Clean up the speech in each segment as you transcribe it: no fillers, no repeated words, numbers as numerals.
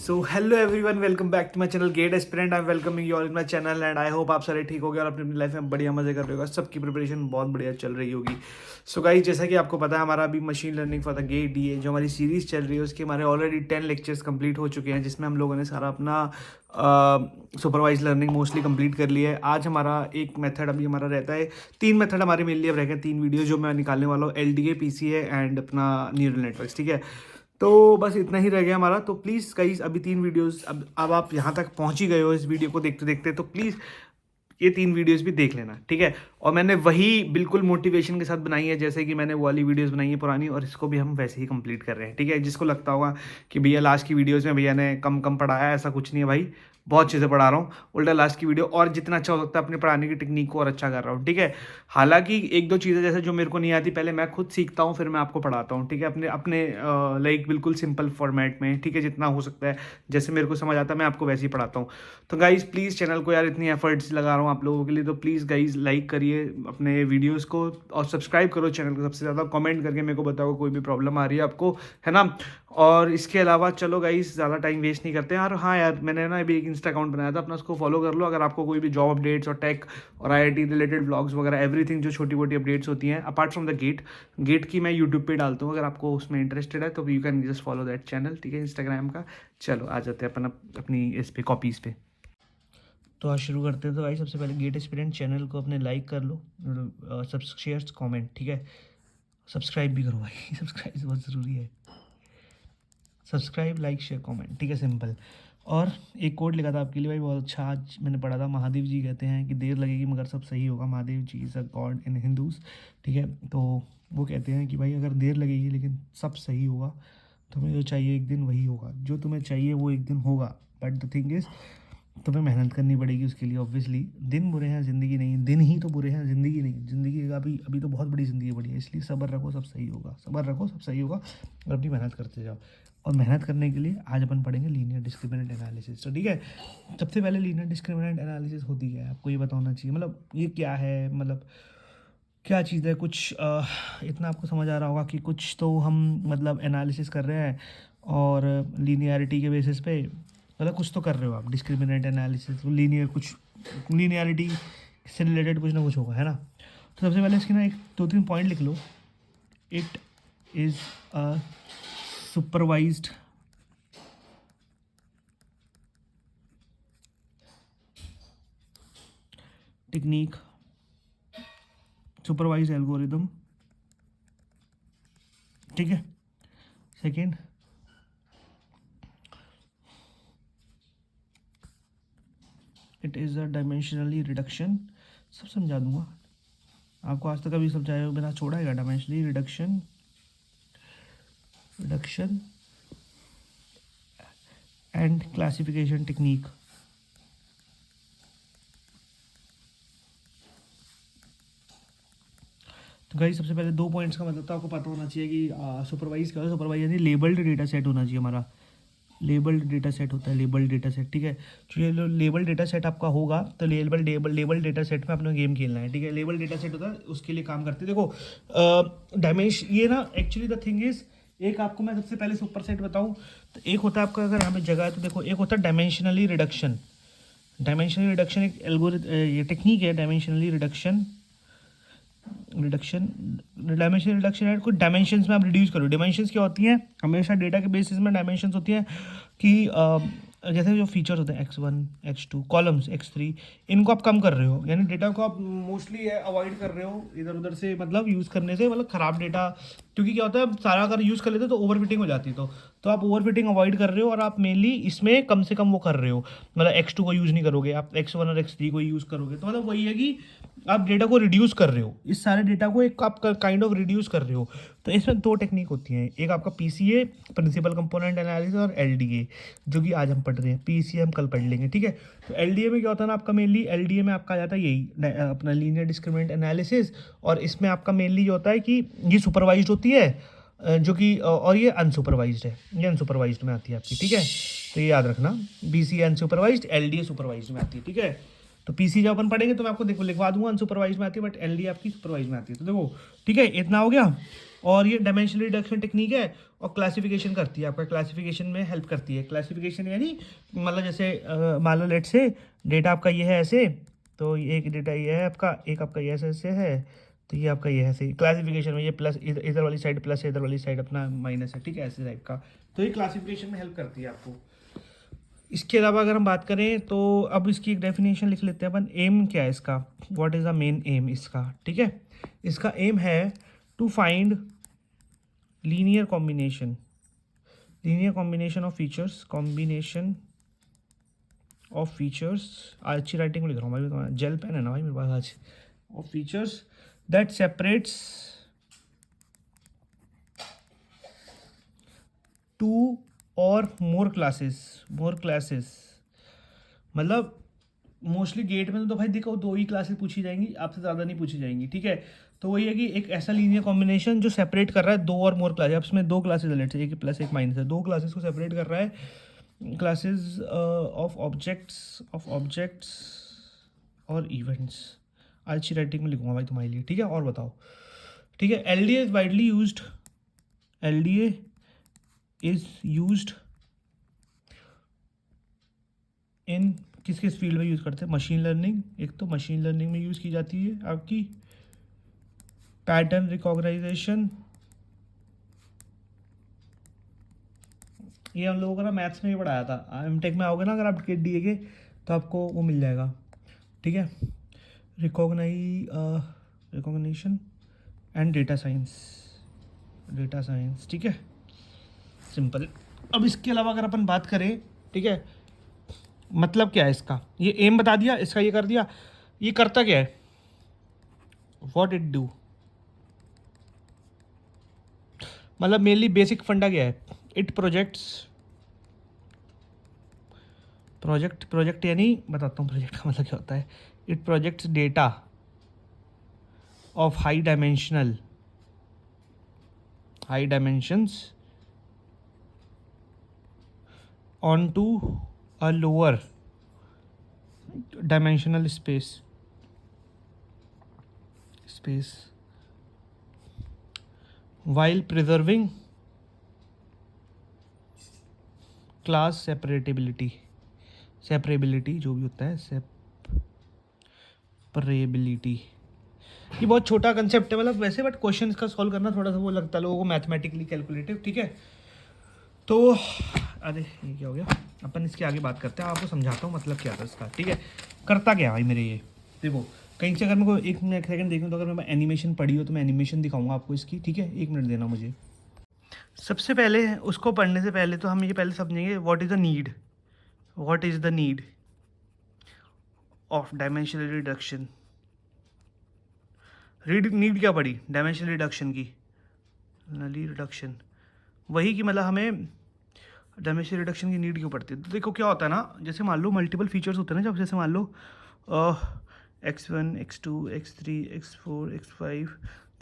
So hello everyone, welcome back to my channel GATE aspirant. I am welcoming you all in my channel and I hope आप सारे ठीक हो गए और अपनी अपनी लाइफ में बढ़िया मजे कर रहे हो। सबकी प्रिपरेशन बहुत बढ़िया चल रही होगी। सो गाइस, जैसा कि आपको पता है, हमारा अभी machine learning for the GATE D A जो हमारी सीरीज चल रही है, उसके हमारे ऑलरेडी 10 लेक्चर्स कंप्लीट हो चुके हैं, जिसमें हम लोगों ने सारा अपना सुपरवाइज लर्निंग मोस्टली कंप्लीट कर लिया है। आज हमारा एक मेथड अभी हमारा रहता है, 3 मेथड हमारे मेनली अब रह गए, 3 वीडियो जो मैं निकालने वाला हूँ, L D A, P C A and अपना न्यूरल नेटवर्क्स। ठीक है, तो बस इतना ही रह गया हमारा। तो प्लीज़ गाइस, अभी 3 वीडियोस, अब आप यहाँ तक पहुँच ही गए हो इस वीडियो को देखते देखते, तो प्लीज़ ये 3 वीडियोस भी देख लेना, ठीक है। और मैंने वही बिल्कुल मोटिवेशन के साथ बनाई है, जैसे कि मैंने वो वाली वीडियोस बनाई है पुरानी, और इसको भी हम वैसे ही कंप्लीट कर रहे हैं, ठीक है। जिसको लगता होगा कि भैया लास्ट की वीडियोस में भैया ने कम कम पढ़ाया, ऐसा कुछ नहीं है भाई, बहुत चीज़ें पढ़ा रहा हूँ। उल्टा लास्ट की वीडियो और जितना अच्छा हो सकता है अपने पढ़ाने की टेक्निक को और अच्छा कर रहा हूँ, ठीक है। हालांकि एक दो चीज़ें जैसे जो मेरे को नहीं आती, पहले मैं खुद सीखता हूँ, फिर मैं आपको पढ़ाता हूँ, ठीक है। अपने अपने लाइक बिल्कुल सिंपल फॉर्मेट में, ठीक है, जितना हो सकता है, जैसे मेरे को समझ आता है मैं आपको वैसे ही पढ़ाता हूँ। तो गाइज़ प्लीज़, चैनल को यार इतनी एफर्ट्स लगा रहा हूँ आप लोगों के लिए, तो प्लीज़ गाइज़ लाइक करिए अपने वीडियोज़ को और सब्सक्राइब करो चैनल को। सबसे ज़्यादा कमेंट करके मेरे को बताओ कोई भी प्रॉब्लम आ रही है आपको, है ना। और इसके अलावा चलो गाइज़, ज़्यादा टाइम वेस्ट नहीं करते यार। हाँ यार, मैंने ना अभी एक इंस्टा अकाउंट बनाया था अपना, उसको फॉलो कर लो अगर आपको कोई भी जॉब अपडेट्स और टेक और आईआईटी रिलेटेड व्लॉग्स वगैरह एवरीथिंग जो छोटी मोटी अपडेट्स होती हैं अपार्ट फ्रॉम द गेट की मैं यूट्यूब पे डालता हूँ। अगर आपको उसमें इंटरेस्टेड है तो you can just follow that channel, ठीक है, इंस्टाग्राम का। चलो आ जाते हैं अपन अपनी इस पे कॉपीज़ पे। तो आज शुरू करते हैं। तो भाई सबसे पहले गेट एस्पिरेंट चैनल को अपने लाइक कर लो, शेयर्स कमेंट, ठीक है। सब्सक्राइब भी करो भाई सब्सक्राइब बहुत ज़रूरी है। सब्सक्राइब, लाइक, शेयर, कमेंट, ठीक है, सिंपल। और एक कोड लिखा था आपके लिए भाई, बहुत अच्छा आज मैंने पढ़ा था। महादेव जी कहते हैं कि देर लगेगी मगर सब सही होगा। Mahadev ji is a god in Hindus, ठीक है। तो वो कहते हैं कि भाई अगर देर लगेगी लेकिन सब सही होगा। तुम्हें जो चाहिए एक दिन वही होगा, जो तुम्हें चाहिए वो एक दिन होगा। बट द थिंग इज़, तुम्हें मेहनत करनी पड़ेगी उसके लिए। ऑब्वियसली दिन बुरे हैं, ज़िंदगी नहीं, दिन ही तो बुरे हैं, ज़िंदगी नहीं। ज़िंदगी का अभी अभी तो बहुत बड़ी ज़िंदगी बड़ी है, इसलिए सब्र रखो, सब सही होगा। सब्र रखो, सब सही होगा, और अपनी मेहनत करते जाओ। और मेहनत करने के लिए आज अपन पढ़ेंगे लीनियर डिस्क्रिमिनेंट एनालिसिस, तो ठीक है। सबसे पहले लीनियर डिस्क्रिमिनेंट एनालिसिस होती है आपको ये पता होना चाहिए, मतलब ये क्या है, मतलब क्या चीज़ है। कुछ इतना आपको समझ आ रहा होगा कि कुछ तो हम मतलब एनालिसिस कर रहे हैं और लीनियरिटी के बेसिस पे, मतलब कुछ तो कर रहे हो आप। डिस्क्रिमिनेंट एनालिसिस लीनियर, कुछ लीनियरिटी से रिलेटेड कुछ ना कुछ होगा, है ना। तो सबसे पहले इसकी ना एक 2-3 पॉइंट लिख लो। It is a supervised technique, supervise algorithm, ठीक है। Second, it is a dimensionally reduction. सब समझा दूंगा आपको, आज तक अभी समझाए बिना छोड़ा है। Dimensionally reduction and classification technique. तो गाइस सबसे पहले 2 पॉइंट्स का मतलब तो आपको पता होना चाहिए कि सुपरवाइज क्या है। सुपरवाइज यानी लेबल्ड डेटा सेट होना चाहिए हमारा। लेबल्ड डेटा सेट होता है, लेबल्ड डेटा सेट, ठीक है। तो ये लेबल डेटा सेट आपका होगा तो लेबल डेटा सेट में अपना गेम खेलना है, ठीक है। लेबल डेटा सेट होता है, उसके लिए काम करते हैं। देखो डायमेंशन, ये ना एक्चुअली द थिंग इज, एक आपको मैं सबसे पहले सुपर सेट बताऊँ तो एक होता है आपका, अगर यहाँ पे जगह है तो देखो, एक होता है डायमेंशनली रिडक्शन। डायमेंशनली रिडक्शन एक ये टेक्निक है। रिडक्शन डायमेंशन रिडक्शन है, कुछ डायमेंशंस में आप रिड्यूस करो। डायमेंशंस क्या होती हैं, हमेशा डेटा के बेसिस में डायमेंशंस होती हैं कि जैसे जो फीचर्स होते हैं x1 x2 कॉलम्स x3, इनको आप कम कर रहे हो, यानी डेटा को आप मोस्टली अवॉइड कर रहे हो इधर उधर से, मतलब यूज़ करने से, मतलब ख़राब डेटा। क्योंकि क्या होता है, सारा अगर यूज़ कर लेते तो ओवर फिटिंग हो जाती है। तो आप ओवर फिटिंग अवॉइड कर रहे हो और आप मेनली इसमें कम से कम वो कर रहे हो, मतलब x2 को यूज़ नहीं करोगे, आप x1 और x3 को यूज़ करोगे। तो मतलब वही है कि आप डेटा को रिड्यूस कर रहे हो, इस सारे डेटा को एक आप काइंड ऑफ रिड्यूस कर रहे हो। तो इसमें 2 टेक्निक होती हैं, एक आपका पीसीए, प्रिंसिपल कंपोनेंट एनालिसिस, और एलडीए, जो कि आज हम पढ़ रहे हैं। पीसीए हम कल पढ़ लेंगे, ठीक है। तो एलडीए में क्या होता है ना आपका, मेनली एलडीए में आपका आ जाता है यही अपना लीनियर डिस्क्रिमिनेंट एनालिसिस। और इसमें आपका मेनली जो होता है कि ये सुपरवाइज्ड होती है, जो कि और ये अनसुपरवाइज्ड है, ये अनसुपरवाइज्ड में आती है आपकी, ठीक है। तो ये याद रखना, बीसी अनसुपरवाइज्ड, एलडीए सुपरवाइज्ड में आती है, ठीक है। तो पीसी जब अपन पढ़ेंगे तो मैं आपको देखो लिखवा दूंगा, अनसुपरवाइज में आती है, बट एलडी आपकी सुपरवाइज में आती है। तो देखो, ठीक है, इतना हो गया। और ये डायमेंशनल रिडक्शन टेक्निक है और क्लासिफिकेशन करती है, आपका क्लासिफिकेशन में हेल्प करती है। क्लासिफिकेशन यानी मतलब जैसे मान लो लेट से डेटा आपका ये है ऐसे, तो ये एक डेटा ये है आपका, एक आपका ये ऐसे है, तो ये आपका ये है ऐसे। क्लासिफिकेशन में ये प्लस इधर वाली साइड प्लस है, इधर वाली साइड अपना माइनस है, ठीक है, ऐसे टाइप का। तो ये क्लासिफिकेशन में हेल्प करती है आपको। इसके अलावा अगर हम बात करें तो अब इसकी एक डेफिनेशन लिख लेते हैं अपन। एम क्या है इसका, what is the main aim इसका, ठीक है। इसका एम है to find linear combination of features, अच्छी राइटिंग में लिख रहा हूँ भाई, जेल पेन है ना भाई मेरे पास आज। Of features that separates two और मोर क्लासेस। मतलब मोस्टली गेट में तो भाई देखो 2 ही क्लासेस पूछी जाएंगी, आपसे ज़्यादा नहीं पूछी जाएंगी, ठीक है। तो वही है कि एक ऐसा लीनियर कॉम्बिनेशन जो सेपरेट कर रहा है 2 और मोर क्लासेस। अब इसमें 2 क्लासेस है, लेट्स से एक प्लस एक माइनस है, 2 क्लासेस को सेपरेट कर रहा है, क्लासेस ऑफ ऑब्जेक्ट्स और इवेंट्स। अच्छी राइटिंग में लिखूंगा भाई तुम्हारे लिए, ठीक है। और बताओ, ठीक है। LDA is widely used, LDA is used in किस किस फील्ड में यूज़ करते हैं? मशीन लर्निंग, एक तो मशीन लर्निंग में यूज़ की जाती है आपकी पैटर्न रिकॉग्नाइजेशन। ये हम लोगों को ना मैथ्स में भी पढ़ाया था, एमटेक में आओगे ना अगर आप टिकट दिए के तो आपको वो मिल जाएगा, ठीक है। रिकॉग्निशन एंड डेटा साइंस, ठीक है, सिंपल। अब इसके अलावा अगर अपन बात करें, ठीक है, मतलब क्या है इसका, ये एम बता दिया, इसका ये कर दिया, ये करता क्या है, व्हाट इट डू, मतलब मेनली बेसिक फंडा क्या है, इट प्रोजेक्ट यानी बताता हूँ प्रोजेक्ट का मतलब क्या होता है। It projects data of high dimensions on to a lower dimensional space while preserving class separability जो भी होता है, सेपरेबिलिटी। ये बहुत छोटा कंसेप्ट है मतलब वैसे, बट क्वेश्चन इसका सॉल्व करना थोड़ा सा वो लगता है लोगों को मैथमेटिकली कैलकुलेटिव, ठीक है। तो अरे ये क्या हो गया, अपन इसके आगे बात करते हैं, आपको समझाता हूँ मतलब क्या था इसका, ठीक है। करता क्या भाई मेरे, ये देखो कहीं से अगर मेरे को एक सेकंड देखूँ तो अगर मैं एनिमेशन पढ़ी हो तो मैं एनिमेशन दिखाऊंगा आपको इसकी, ठीक है। 1 मिनट देना मुझे। सबसे पहले उसको पढ़ने से पहले तो हम ये पहले समझेंगे what is the need of dimensional reduction. Need क्या पड़ी डायमेंशनल रिडक्शन की, नली रिडक्शन, वही कि मतलब हमें डायमेंशनल रिडक्शन की नीड क्यों पड़ती है। तो देखो क्या होता है ना, जैसे मान लो मल्टीपल फीचर्स होते हैं ना, जब जैसे मान लो x1 x2 x3 x4 x5,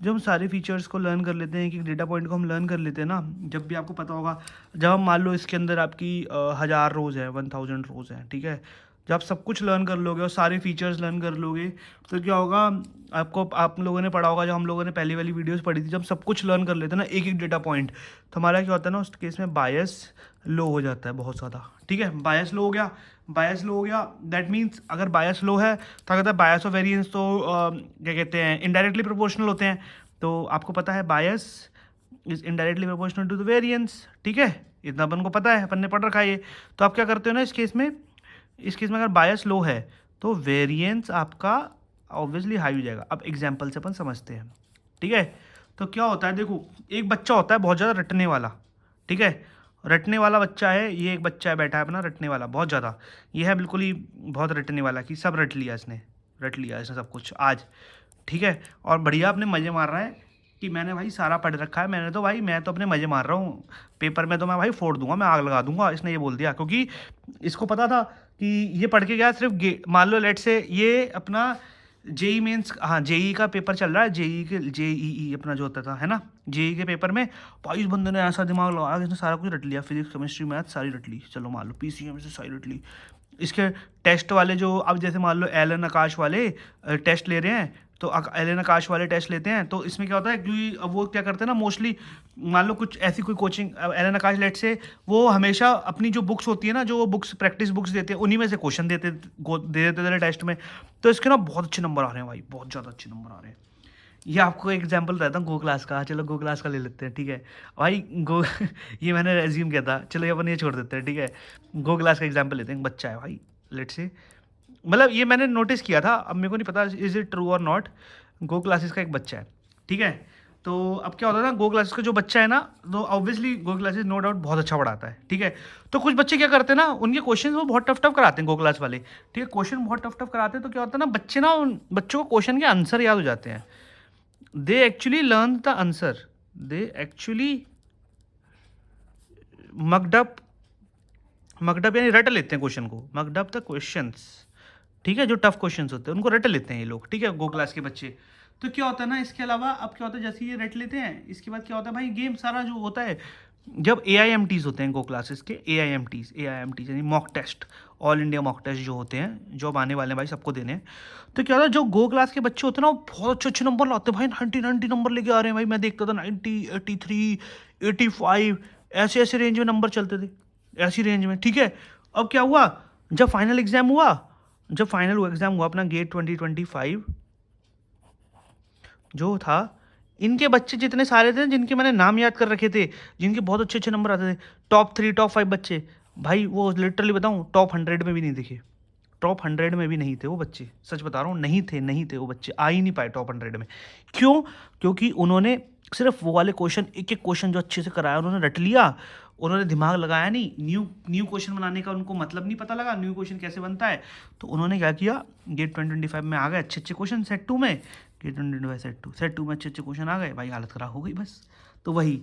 जब हम सारे फीचर्स को लर्न कर लेते हैं, कि डेटा पॉइंट को हम लर्न कर लेते हैं ना, जब भी आपको पता होगा, जब हम मान लो इसके अंदर आपकी 1000 रोज़ है, 1000 रोज़ है, ठीक है। जब आप सब कुछ लर्न कर लोगे और सारे फीचर्स लर्न कर लोगे तो क्या होगा, आपको आप लोगों ने पढ़ा होगा, जब हम लोगों ने पहली वाली वीडियोस पढ़ी थी, जब सब कुछ लर्न कर लेते हैं ना एक एक डेटा पॉइंट, तो हमारा क्या होता है ना, उस केस में बायस लो हो जाता है बहुत ज़्यादा, ठीक है। बायस लो हो गया, दैट मीन्स अगर बायस लो है तो कहता है बायस और वेरिएंस तो क्या कहते हैं, इनडायरेक्टली प्रोपोर्शनल होते हैं। तो आपको पता है bias is indirectly proportional to the variance, ठीक है, इतना अपन को पता है, अपन ने पढ़ रखा है ये। तो आप क्या करते हो ना, इस केस में अगर बायस लो है तो वेरिएंस आपका ऑब्वियसली हाई हो जाएगा। अब एग्जाम्पल से अपन समझते हैं, ठीक है। तो क्या होता है, देखो एक बच्चा होता है बहुत ज़्यादा रटने वाला, ठीक है, रटने वाला बच्चा है, ये एक बच्चा है बैठा है अपना रटने वाला बहुत ज़्यादा, ये है बिल्कुल ही बहुत रटने वाला कि सब रट लिया इसने सब कुछ आज, ठीक है। और बढ़िया अपने मज़े मार रहा है कि मैंने भाई सारा पढ़ रखा है, मैं तो अपने मज़े मार रहा हूँ, पेपर में तो मैं भाई फोड़ दूंगा, मैं आग लगा दूंगा, इसने ये बोल दिया, क्योंकि इसको पता था कि ये पढ़ के गया सिर्फ मान लो लेट से ये अपना जेई मेंस, हाँ जेई का पेपर चल रहा है, जेई अपना जो होता था है ना, जेई के पेपर में भाई इस बंदे ने ऐसा दिमाग लगाया कि इसने सारा कुछ रट लिया, फिजिक्स केमिस्ट्री मैथ सारी रट ली, चलो मान लो पीसीएम से सारी रट ली। इसके टेस्ट वाले जो अब जैसे मान लो एलन आकाश वाले टेस्ट ले रहे हैं, तो एलन आकाश वाले टेस्ट लेते हैं, तो इसमें क्या होता है कि अब वो क्या करते हैं ना, मोस्टली मान लो कुछ ऐसी कोई कोचिंग, एलन आकाश लेट से वो हमेशा अपनी जो बुक्स होती है ना, जो वो बुक्स प्रैक्टिस बुक्स देते हैं, उन्हीं में से क्वेश्चन दे देते थे टेस्ट में। तो इसके ना बहुत अच्छे नंबर आ रहे हैं भाई, बहुत ज़्यादा अच्छे नंबर आ रहे हैं। ये आपको एग्जांपल देता हूँ गो क्लास का, चलो गो क्लास का ले लेते हैं, ठीक है भाई। गो ये मैंने रेज्यूम किया था, चलो ये अपन ये छोड़ देते हैं, ठीक है। गो क्लास का एग्जांपल लेते हैं, बच्चा है भाई लेट से, मतलब ये मैंने नोटिस किया था, अब मेरे को नहीं पता इज इट ट्रू और नॉट। गो क्लासेस का एक बच्चा है, ठीक है। तो अब क्या होता है ना, गो क्लासेस का जो बच्चा है ना, तो obviously GO classes no doubt बहुत अच्छा पढ़ाता है, ठीक है। तो कुछ बच्चे क्या करते हैं ना, उनके क्वेश्चन वो बहुत टफ टफ कराते हैं गो क्लास वाले, ठीक है। क्वेश्चन बहुत टफ टफ कराते हैं, तो क्या होता है ना, बच्चे ना उन बच्चों को क्वेश्चन के आंसर याद हो जाते हैं। They actually learn the answer, they actually mugged up यानी रट लेते हैं क्वेश्चन को, मकडअप द क्वेश्चंस, ठीक है। जो टफ क्वेश्चंस होते हैं उनको रट लेते हैं ये लोग, ठीक है, गो क्लास के बच्चे। तो क्या होता है ना, इसके अलावा अब क्या होता है, जैसे ये रट लेते हैं, इसके बाद क्या होता है भाई, गेम सारा जो होता है, जब AIMTs होते हैं गो क्लासेस के, AIMTs यानी mock test, all India mock test जो होते हैं, जो अब आने वाले हैं भाई, सबको देने हैं। तो क्या होता है, जो गो क्लास के बच्चे होते हैं ना, वो बहुत अच्छे अच्छे नंबर लाते हैं भाई, 90 नंबर लेके आ रहे हैं भाई। मैं देखता था 90, 83, 85, ऐसे ऐसे रेंज में नंबर चलते थे, ऐसी रेंज में, ठीक है। अब क्या हुआ, जब फाइनल एग्जाम हुआ, जब फाइनल एग्जाम हुआ अपना गेट 2025 जो था, इनके बच्चे जितने सारे थे जिनके मैंने नाम याद कर रखे थे, जिनके बहुत अच्छे अच्छे नंबर आते थे, टॉप 3 टॉप 5 बच्चे भाई, वो लिटरली बताऊं टॉप 100 में भी नहीं दिखे, टॉप 100 में भी नहीं थे वो बच्चे, सच बता रहा हूँ, नहीं थे वो बच्चे, आ ही नहीं पाए टॉप 100 में। क्यों? क्योंकि उन्होंने सिर्फ वो वाले क्वेश्चन, एक एक क्वेश्चन जो अच्छे से कराया उन्होंने रट लिया, उन्होंने दिमाग लगाया नहीं, न्यू क्वेश्चन बनाने का उनको मतलब नहीं पता लगा, न्यू क्वेश्चन कैसे बनता है। तो उन्होंने क्या किया, गेट 2025 में आ गए अच्छे अच्छे क्वेश्चन, सेट 2 में, गेट 2025 सेट टू में अच्छे अच्छे क्वेश्चन आ गए भाई, हालत खराब हो गई बस। तो वही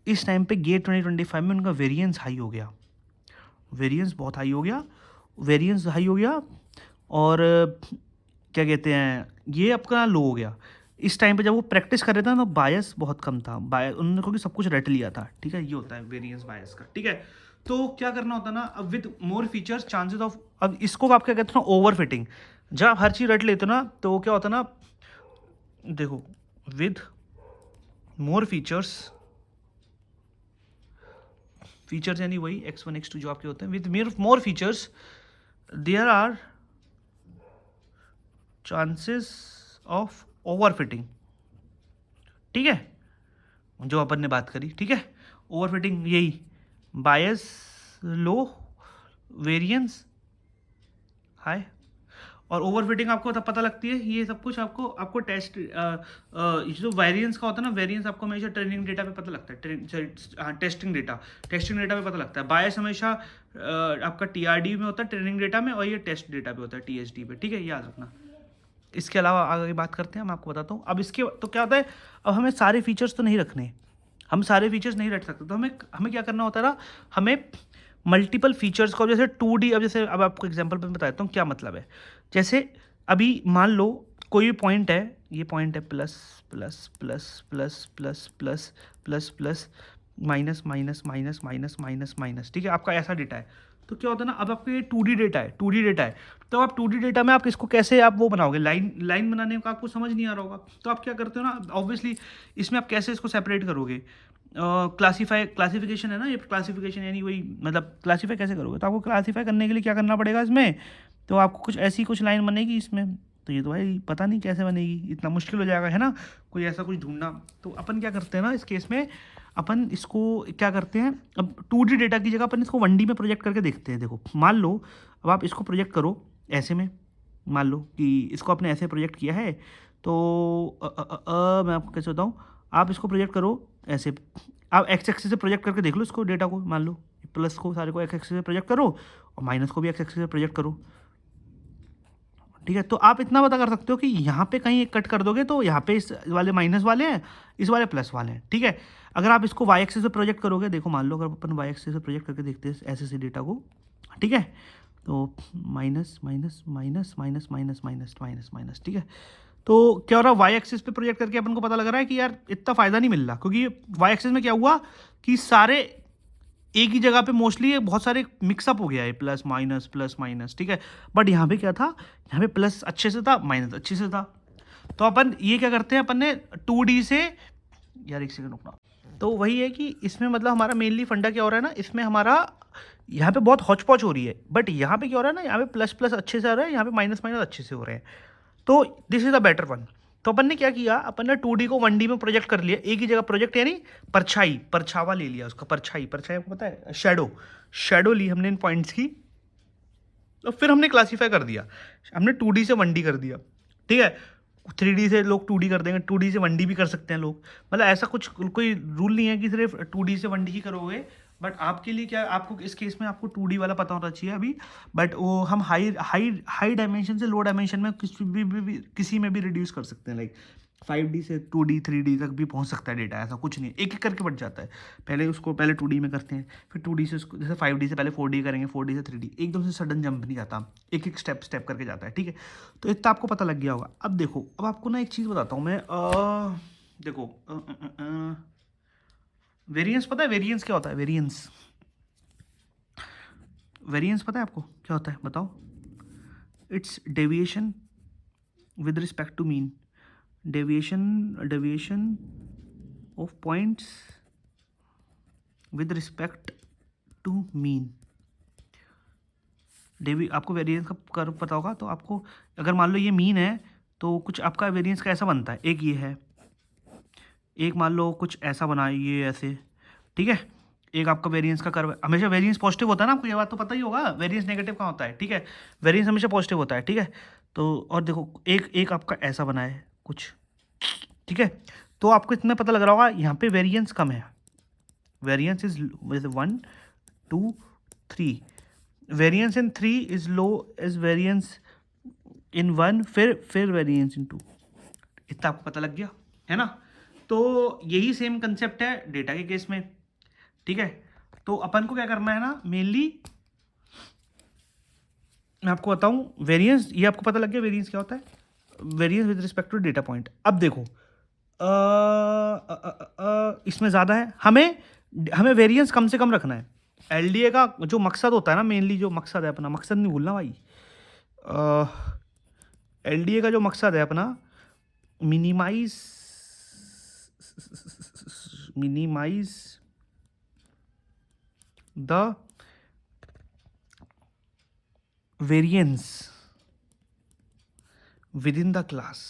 इस टाइम पे गेट 2025 में उनका वेरिएंस हाई हो गया, वेरिएंस बहुत हाई हो गया, वेरिएंस हाई हो गया, और क्या कहते हैं, ये आपका लो हो गया। इस टाइम पे जब वो प्रैक्टिस कर रहे थे ना, तो बायस बहुत कम था, बायस उन्होंने क्योंकि सब कुछ रट लिया था, ठीक है। ये होता है वेरिएंस बायस का, ठीक है। तो क्या करना होता है ना, अब with more features chances of, अब इसको आप क्या कहते हैं ना, ओवर फिटिंग। जब आप हर चीज़ रट लेते हो ना, तो क्या होता है ना, देखो, विद मोर फीचर्स यानी वही x1 x2 जो आपके होते हैं, with more features there are chances of overfitting, ठीक है, जो अपन ने बात करी, ठीक है। ओवरफिटिंग यही, बायस लो, वेरिएंस हाई, और ओवरफिटिंग आपको तब पता लगती है, ये सब कुछ आपको टेस्ट, जो वेरिएंस का होता है ना, वेरिएंस आपको हमेशा ट्रेनिंग डेटा पे पता लगता है, टेस्टिंग डेटा पे पता लगता है। बायस हमेशा आपका TRD में होता है, ट्रेनिंग डेटा में, और ये टेस्ट डेटा पे होता है, TSD पे, ठीक है, याद रखना। इसके अलावा आगे बात करते हैं, मैं आपको बताता हूँ। अब इसके तो क्या होता है, अब हमें सारे फीचर्स तो नहीं रखने, हम सारे फीचर्स नहीं रख सकते, तो हमें क्या करना होता है ना, हमें मल्टीपल फीचर्स को, जैसे 2D, अब जैसे अब आपको एग्जांपल पे बताता हूँ क्या मतलब है। जैसे अभी मान लो कोई भी पॉइंट है, ये पॉइंट है plus plus plus plus plus plus plus plus minus minus minus minus minus minus, ठीक है, आपका ऐसा डेटा है। तो क्या होता है ना, अब आपको ये 2D डेटा है, तो आप 2D डेटा में आप इसको कैसे आप वो बनाओगे, लाइन बनाने का आपको समझ नहीं आ रहा होगा। तो आप क्या करते हो ना, ऑब्वियसली इसमें आप कैसे इसको सेपरेट करोगे, क्लासिफिकेशन है ना, ये क्लासिफिकेशन यानी वही, मतलब क्लासीफाई कैसे करोगे, तो आपको क्लासीफाई करने के लिए क्या करना पड़ेगा इसमें, तो आपको कुछ ऐसी कुछ लाइन बनेगी इसमें, तो ये तो भाई पता नहीं कैसे बनेगी, इतना मुश्किल हो जाएगा, है ना, कोई ऐसा कुछ ढूंढना। तो अपन क्या करते हैं ना, इस केस में अपन इसको क्या करते हैं, अब 2D डेटा की जगह अपन इसको 1D में प्रोजेक्ट करके देखते हैं। देखो मान लो अब आप इसको प्रोजेक्ट करो ऐसे में, मान लो कि इसको आपने ऐसे प्रोजेक्ट किया है, तो मैं आपको कैसे बताऊँ, आप इसको प्रोजेक्ट करो ऐसे, आप एक्स एक्सिस से प्रोजेक्ट करके देख लो इसको, डेटा को, मान लो प्लस को सारे को एक्स एक्सिस से प्रोजेक्ट करो, और माइनस को भी एक्स एक्सिस से प्रोजेक्ट करो, ठीक है। तो आप इतना पता कर सकते हो कि यहाँ पे कहीं एक कट कर दोगे तो यहाँ पे इस वाले माइनस वाले हैं, इस वाले प्लस वाले हैं, ठीक है। अगर आप इसको वाई एक्सिस से प्रोजेक्ट करोगे, देखो मान लो अगर अपन वाई एक्सिस से प्रोजेक्ट करके देखते हैं ऐसे डेटा को, ठीक है, तो minus minus minus minus minus minus minus minus, ठीक है। तो क्या हो रहा है, वाई एक्सिस पे प्रोजेक्ट करके अपन को पता लग रहा है कि यार इतना फ़ायदा नहीं मिल रहा, क्योंकि वाई एक्सिस में क्या हुआ कि सारे एक ही जगह पे मोस्टली बहुत सारे मिक्सअप हो गया है, प्लस माइनस, ठीक है। बट यहाँ पे क्या था, यहाँ पे प्लस अच्छे से था, माइनस अच्छे से था। तो अपन ये क्या करते हैं, अपन ने 2D से, यार एक सेकंड रुकना, तो वही है कि इसमें मतलब हमारा मेनली फंडा क्या हो रहा है ना, इसमें हमारा यहाँ पे बहुत हौच पौच हो रही है, बट यहाँ पे क्या हो रहा है ना, यहाँ पे प्लस प्लस अच्छे से हो रहा है, यहाँ पे माइनस माइनस अच्छे से हो रहे हैं, तो this is a better one. तो अपन ने क्या किया, अपन ने 2D को 1D में प्रोजेक्ट कर लिया, एक ही जगह प्रोजेक्ट, यानी परछाई, परछावा ले लिया उसका, परछाई, परछाई आपको पता है, शेडो, शेडो ली हमने इन पॉइंट्स की, तो फिर हमने क्लासीफाई कर दिया, हमने 2D से 1D कर दिया, ठीक है। 3D से लोग 2D कर देंगे, 2D से 1D भी कर सकते हैं लोग, मतलब ऐसा कुछ कोई रूल नहीं है कि सिर्फ 2D से 1D ही करोगे, बट आपके लिए क्या, आपको इस केस में आपको 2D वाला पता होना चाहिए अभी, बट वो हम हाई हाई हाई डायमेंशन से लो डायमेंशन में किसी में भी रिड्यूस कर सकते हैं, लाइक 5D से 2D 3D तक भी पहुंच सकता है डेटा, ऐसा कुछ नहीं है, एक एक करके बढ़ जाता है, पहले उसको पहले 2D में करते हैं, फिर 2D से उसको, जैसे 5D से पहले 4D करेंगे, 4D से 3D, एकदम से सडन जंप नहीं जाता, एक एक स्टेप स्टेप करके जाता है, ठीक है। तो इतना आपको पता लग गया होगा। अब देखो, अब आपको ना एक चीज़ बताता हूँ मैं, देखो वेरिएंस पता है, वेरिएंस क्या होता है, वेरिएंस, वेरिएंस पता है आपको क्या होता है, बताओ। It's deviation with respect to mean, deviation of points with respect to mean. आपको वेरिएंस का कर्व पता होगा, तो आपको अगर मान लो ये मीन है, तो कुछ आपका वेरिएंस का ऐसा बनता है, एक ये है, एक मान लो कुछ ऐसा बना ये ऐसे, ठीक है, एक आपका वेरिएंस का कर्व, हमेशा वेरिएंस पॉजिटिव होता है ना, आपको ये बात तो पता ही होगा, वेरिएंस नेगेटिव कहाँ होता है, ठीक है, वेरिएंस हमेशा पॉजिटिव होता है, ठीक है। तो और देखो एक आपका ऐसा बना है कुछ, ठीक है, तो आपको इतना पता लग रहा होगा यहाँ पे वेरिएंस कम है, variance is 1 2 3, variance in 3 is low is variance in 1, फिर वेरिएंस इन 2, इतना आपको पता लग गया है ना। तो यही सेम कंसेप्ट है डेटा के केस में, ठीक है। तो अपन को क्या करना है ना, मेनली मैं आपको बताऊं, वेरिएंस, ये आपको पता लग गया वेरिएंस क्या होता है, variance with respect to data point. अब देखो इसमें ज़्यादा है, हमें वेरिएंस कम से कम रखना है। एलडीए का जो मकसद होता है ना, मेनली जो मकसद है अपना, मकसद नहीं भूलना भाई, एलडीए का जो मकसद है अपना, minimize the variance within the class,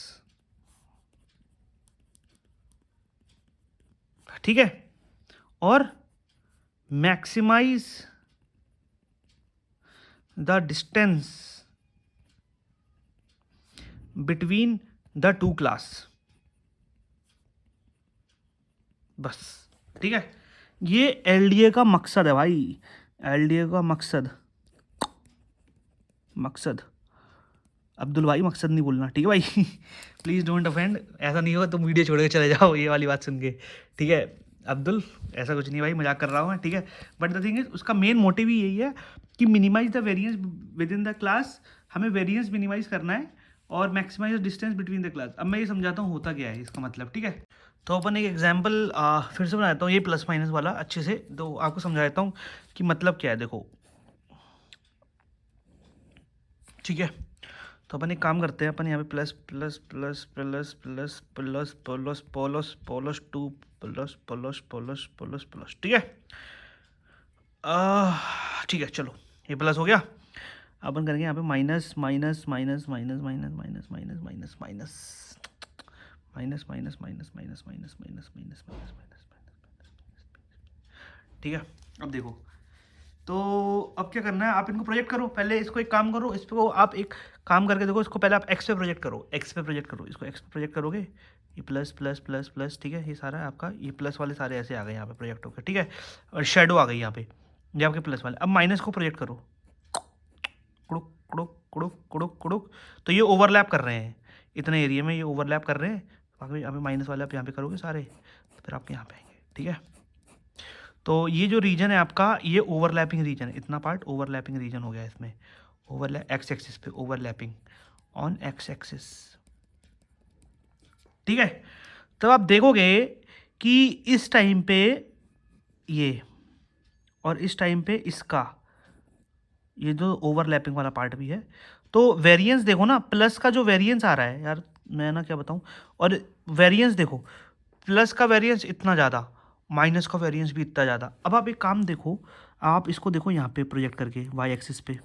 ठीक है, और maximize the distance between the two class, बस, ठीक है। ये एलडीए का मकसद है भाई, एलडीए का मकसद अब्दुल भाई, मकसद नहीं बोलना, ठीक है भाई प्लीज़ डोंट ऑफेंड, ऐसा नहीं होगा तुम वीडियो छोड़ के चले जाओ ये वाली बात सुन के, ठीक है अब्दुल, ऐसा कुछ नहीं भाई, मजाक कर रहा हूँ मैं, ठीक है। बट द थिंग इज, उसका मेन मोटिव ही यही है कि minimize the variance within the class, हमें वेरिएंस मिनिमाइज करना है और maximize distance between the class. अब मैं ये समझाता हूँ होता क्या है इसका मतलब, ठीक है। तो अपन एक एग्जाम्पल फिर से बनाता हूँ, ये प्लस माइनस वाला अच्छे से, तो आपको समझा देता हूँ कि मतलब क्या है, देखो, ठीक है। तो अपन एक काम करते हैं, अपन यहाँ पे plus plus plus plus plus plus plus plus plus 2 plus plus plus plus plus, ठीक है। ठीक है, चलो ये प्लस हो गया। अपन करेंगे यहाँ पे minus minus minus minus minus minus minus minus minus minus minus minus minus minus minus minus minus minus, ठीक है। अब देखो, तो अब क्या करना है, आप इनको प्रोजेक्ट करो, पहले इसको एक काम करो, इसको आप एक काम करके देखो, इसको पहले आप एक्स पे प्रोजेक्ट करो, एक्स पे प्रोजेक्ट करो, इसको एक्स पे प्रोजेक्ट करोगे, ये प्लस प्लस प्लस प्लस, ठीक है, ये सारा आपका, ये प्लस वाले सारे ऐसे आ गए यहाँ पे प्रोजेक्ट होकर, ठीक है, और शेडो आ गई यहाँ पे, ये आपके प्लस वाले। अब माइनस को प्रोजेक्ट करो, कुड़ुक कुड़ुक कुड़ुक कुड़ुक कुड़ुक, तो ये ओवरलैप कर रहे हैं, इतने एरिया में ये ओवरलैप कर रहे हैं, बाकी यहाँ पे माइनस वाले आप यहाँ पे करोगे सारे, तो फिर आपके यहाँ पे आएंगे, ठीक है। तो ये जो रीजन है आपका, ये ओवरलैपिंग रीजन है, इतना पार्ट ओवरलैपिंग रीजन हो गया इसमें, ओवरलैप एक्स एक्सिस पे ओवरलैपिंग ऑन एक्स एक्सिस, ठीक है। तब आप देखोगे कि इस टाइम पे ये और इस टाइम पे इसका, ये जो ओवरलैपिंग वाला पार्ट भी है, तो वेरिएंस देखो ना, प्लस का जो वेरिएंस आ रहा है यार, मैं ना क्या बताऊँ। और वेरिएंस देखो, प्लस का वेरिएंस इतना ज़्यादा, माइनस का वेरिएंस भी इतना ज़्यादा। अब आप एक काम देखो, आप इसको देखो यहाँ पे प्रोजेक्ट करके वाई एक्सिस पे,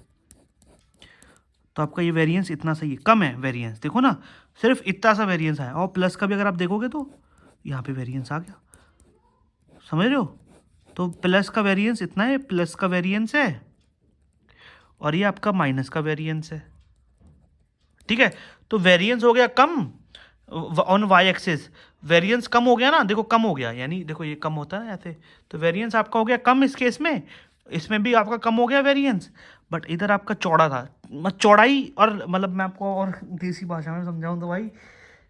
तो आपका ये वेरिएंस इतना सही है, कम है वेरिएंस, देखो ना, सिर्फ इतना सा वेरिएंस है। और प्लस का भी अगर आप देखोगे तो यहाँ पे वेरिएंस आ गया, समझ रहे हो। तो प्लस का वेरिएंस इतना है, प्लस का वेरिएंस है, और ये आपका माइनस का वेरिएंस है, ठीक है। तो वेरिएंस हो गया कम ऑन वाई एक्सिस, वेरिएंस कम हो गया ना, देखो कम हो गया, यानी देखो ये कम होता है ऐसे, तो वेरिएंस आपका हो गया कम इस केस में, इसमें भी आपका कम हो गया वेरिएंस। बट इधर आपका चौड़ा था, चौड़ाई, और मतलब मैं आपको और देसी भाषा में समझाऊं तो भाई,